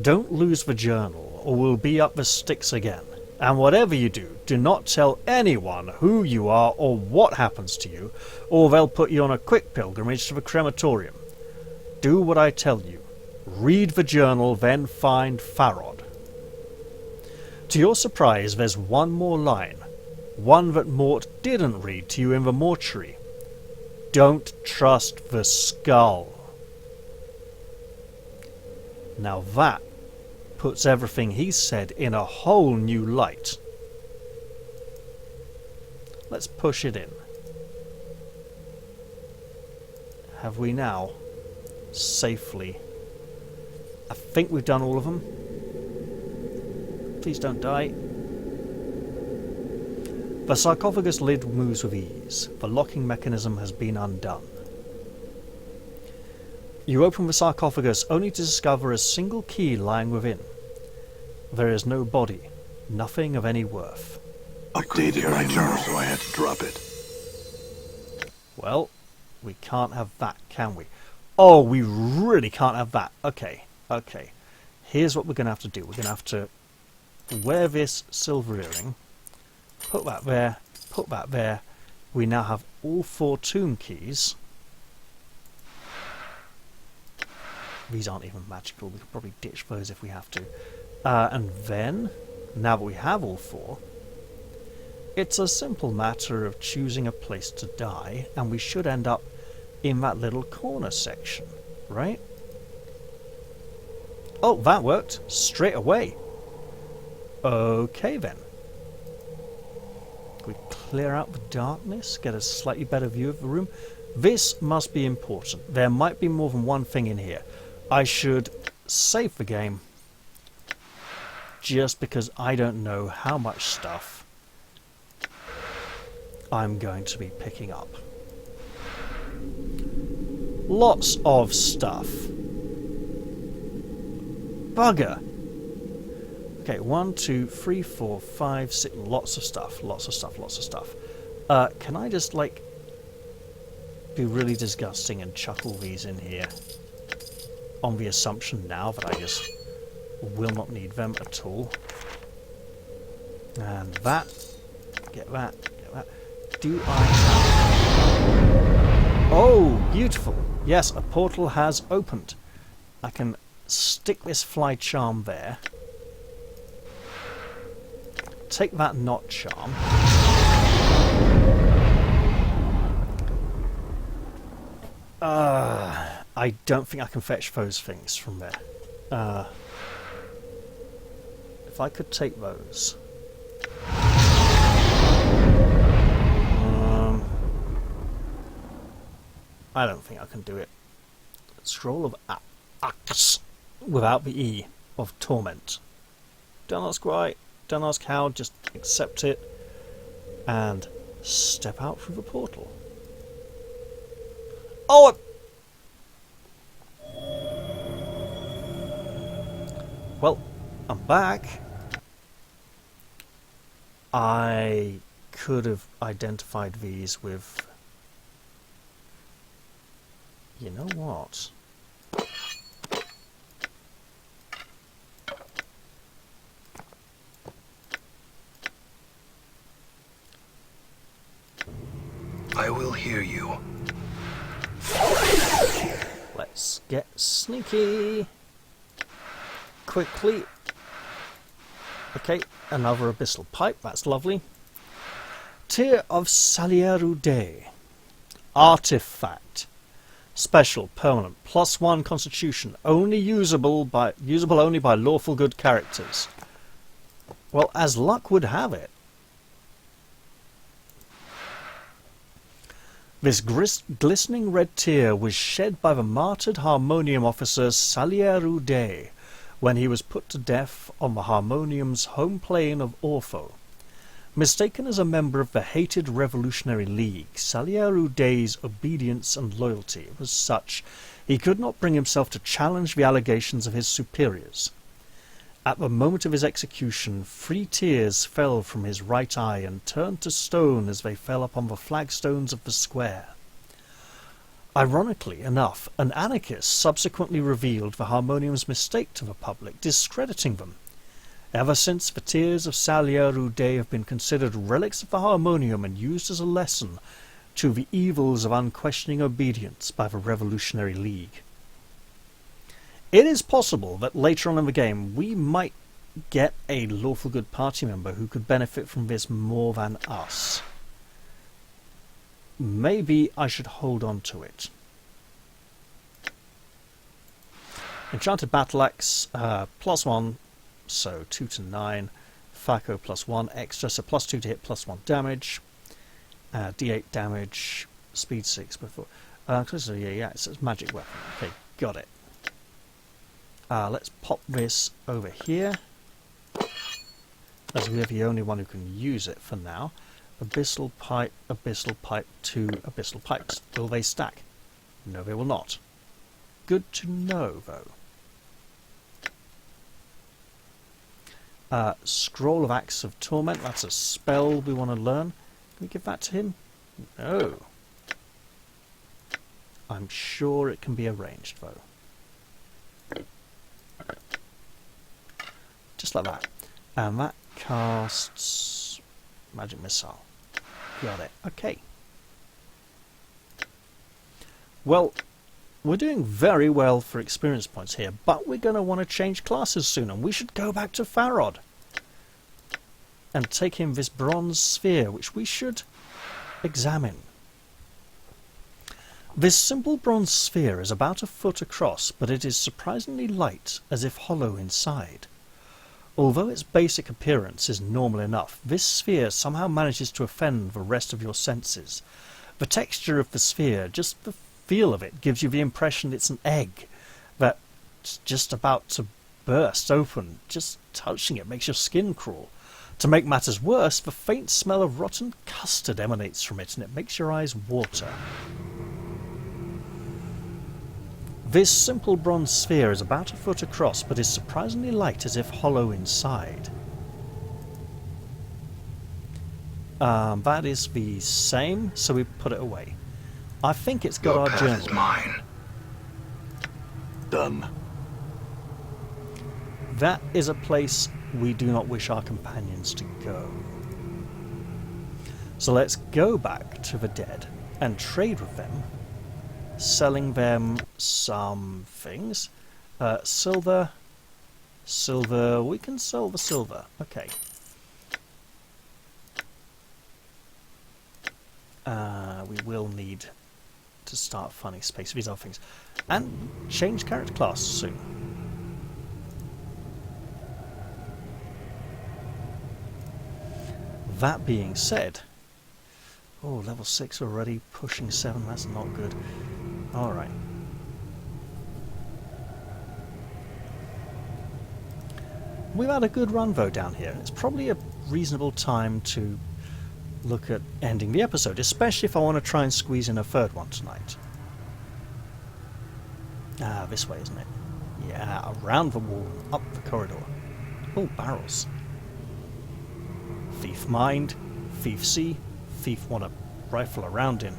Don't lose the journal, or we'll be up the Styx again. And whatever you do, do not tell anyone who you are or what happens to you, or they'll put you on a quick pilgrimage to the crematorium. Do what I tell you. Read the journal, then find Farad. To your surprise, there's one more line. One that Mort didn't read to you in the mortuary. Don't trust the skull. Now that puts everything he said in a whole new light. Let's push it in. Have we now safely? I think we've done all of them. Please don't die. The sarcophagus lid moves with ease. The locking mechanism has been undone. You open the sarcophagus only to discover a single key lying within. There is no body, nothing of any worth. Updated my journal, so I had to drop it. Well, we can't have that, can we? Oh, we really can't have that. Okay. Here's what we're going to have to do. We're going to have to wear this silver earring, put that there, put that there. We now have all 4 tomb keys. These aren't even magical. We could probably ditch those if we have to. And then, now that we have all 4, it's a simple matter of choosing a place to die, and we should end up in that little corner section, right? Oh, that worked straight away. Okay then. We clear out the darkness, get a slightly better view of the room. This must be important. There might be more than one thing in here. I should save the game, just because I don't know how much stuff I'm going to be picking up. Lots of stuff. Bugger. Okay, 1, 2, 3, 4, 5, 6. Lots of stuff. Lots of stuff. Lots of stuff. Can I just like be really disgusting and chuck all these in here on the assumption now that I just will not need them at all? And that. Get that. Get that. Do I have... Oh, beautiful. Yes, a portal has opened. I can stick this fly charm there. Take that knot charm. I don't think I can fetch those things from there. If I could take those. I don't think I can do it. Scroll of Axe without the E of Torment. Don't ask why, don't ask how, just accept it and step out through the portal. Oh! Well, I'm back. I could have identified these with... You know what? I will hear you. Let's get sneaky. Quickly. Okay, another abyssal pipe, that's lovely. Tear of Salieru Day. Artifact. Special, permanent, +1 constitution, only usable only by lawful good characters. Well, as luck would have it, this glistening red tear was shed by the martyred Harmonium officer Salieru Day when he was put to death on the Harmonium's home plane of Ortho. Mistaken as a member of the hated Revolutionary League, Salieru Day's obedience and loyalty was such he could not bring himself to challenge the allegations of his superiors. At the moment of his execution, 3 tears fell from his right eye and turned to stone as they fell upon the flagstones of the square. Ironically enough, an anarchist subsequently revealed the Harmonium's mistake to the public, discrediting them. Ever since, the tears of Salieru Day have been considered relics of the Harmonium and used as a lesson to the evils of unquestioning obedience by the Revolutionary League. It is possible that later on in the game we might get a lawful good party member who could benefit from this more than us. Maybe I should hold on to it. Enchanted Battle Axe, +1. So 2 to 9, FACO +1 extra, so +2 to hit, +1 damage, D8 damage, speed 6 before. So yeah, it's a magic weapon. Okay, got it. Let's pop this over here, as we're the only one who can use it for now. Abyssal pipe, 2 abyssal pipes. Will they stack? No, they will not. Good to know, though. Scroll of Axe of Torment, that's a spell we want to learn. Can we give that to him? No. I'm sure it can be arranged, though. Just like that. And that casts Magic Missile. Got it. Okay. Well, we're doing very well for experience points here, but we're going to want to change classes soon, and we should go back to Farod and take him this bronze sphere, which we should examine. This simple bronze sphere is about a foot across, but it is surprisingly light, as if hollow inside. Although its basic appearance is normal enough, this sphere somehow manages to offend the rest of your senses. The texture of the sphere, just the feel of it, gives you the impression it's an egg that's just about to burst open. Just touching it makes your skin crawl. To make matters worse, the faint smell of rotten custard emanates from it, and it makes your eyes water. This simple bronze sphere is about a foot across, but is surprisingly light, as if hollow inside. That is the same, so we put it away. I think it's got Your our path journal. is mine. Done. That is a place we do not wish our companions to go. So let's go back to the dead and trade with them, selling them some things. Silver. We can sell the silver. Okay. We will need to start finding space for these other things. And change character class soon. That being said... Oh, level 6 already, pushing 7, that's not good. Alright. We've had a good run though down here. It's probably a reasonable time to look at ending the episode, especially if I want to try and squeeze in a third one tonight. Ah, this way, isn't it? Yeah, around the wall, up the corridor. Oh, barrels. Thief mind, thief see, thief want to rifle around in.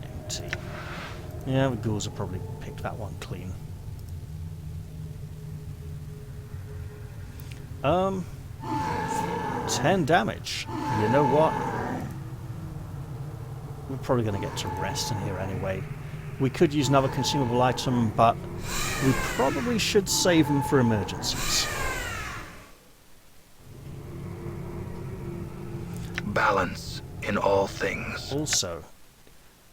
Empty. Yeah, the ghouls have probably picked that one clean. 10 damage. You know what? We're probably going to get to rest in here anyway. We could use another consumable item, but we probably should save them for emergencies. Balance in all things. Also,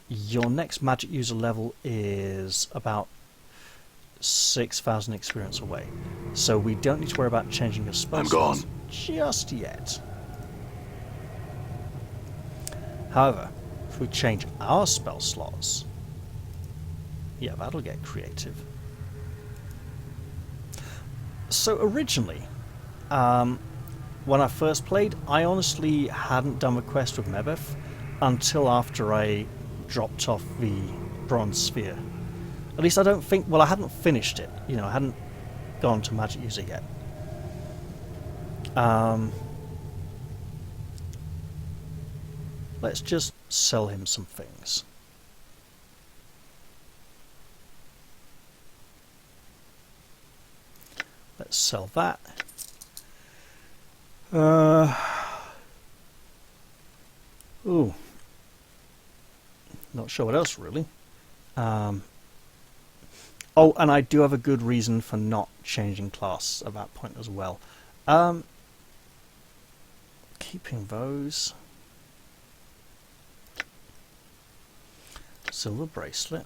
your next magic user level is about 6,000 experience away, so we don't need to worry about changing your spell I'm slots gone. just yet. However, if we change our spell slots, yeah, that'll get creative. So originally, when I first played, I honestly hadn't done the quest with Mebeth until after I dropped off the bronze sphere. At least I don't think... Well, I hadn't finished it. You know, I hadn't gone to magic user yet. Let's just sell him some things. Let's sell that. Ooh. Not sure what else, really. Oh, and I do have a good reason for not changing class at that point as well. Keeping those. Silver bracelet.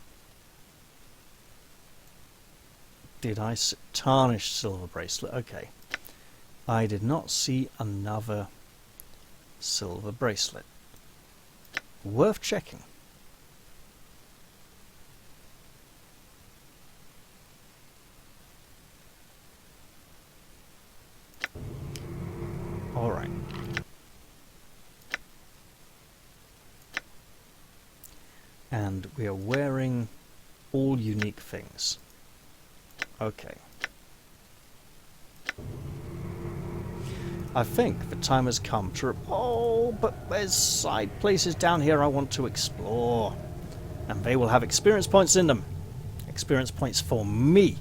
Did I tarnish silver bracelet? Okay. I did not see another silver bracelet. Worth checking. Alright. And we are wearing all unique things. Okay. I think the time has come to... Oh, but there's side places down here I want to explore. And they will have experience points in them. Experience points for me.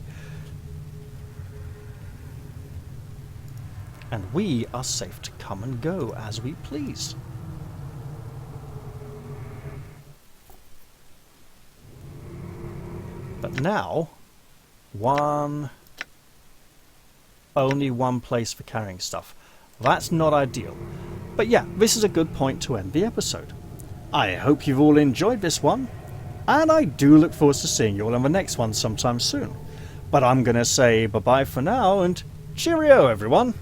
And we are safe to come and go as we please. But now, only one place for carrying stuff. That's not ideal. But yeah, this is a good point to end the episode. I hope you've all enjoyed this one, and I do look forward to seeing you all in the next one sometime soon. But I'm going to say bye-bye for now, and cheerio everyone!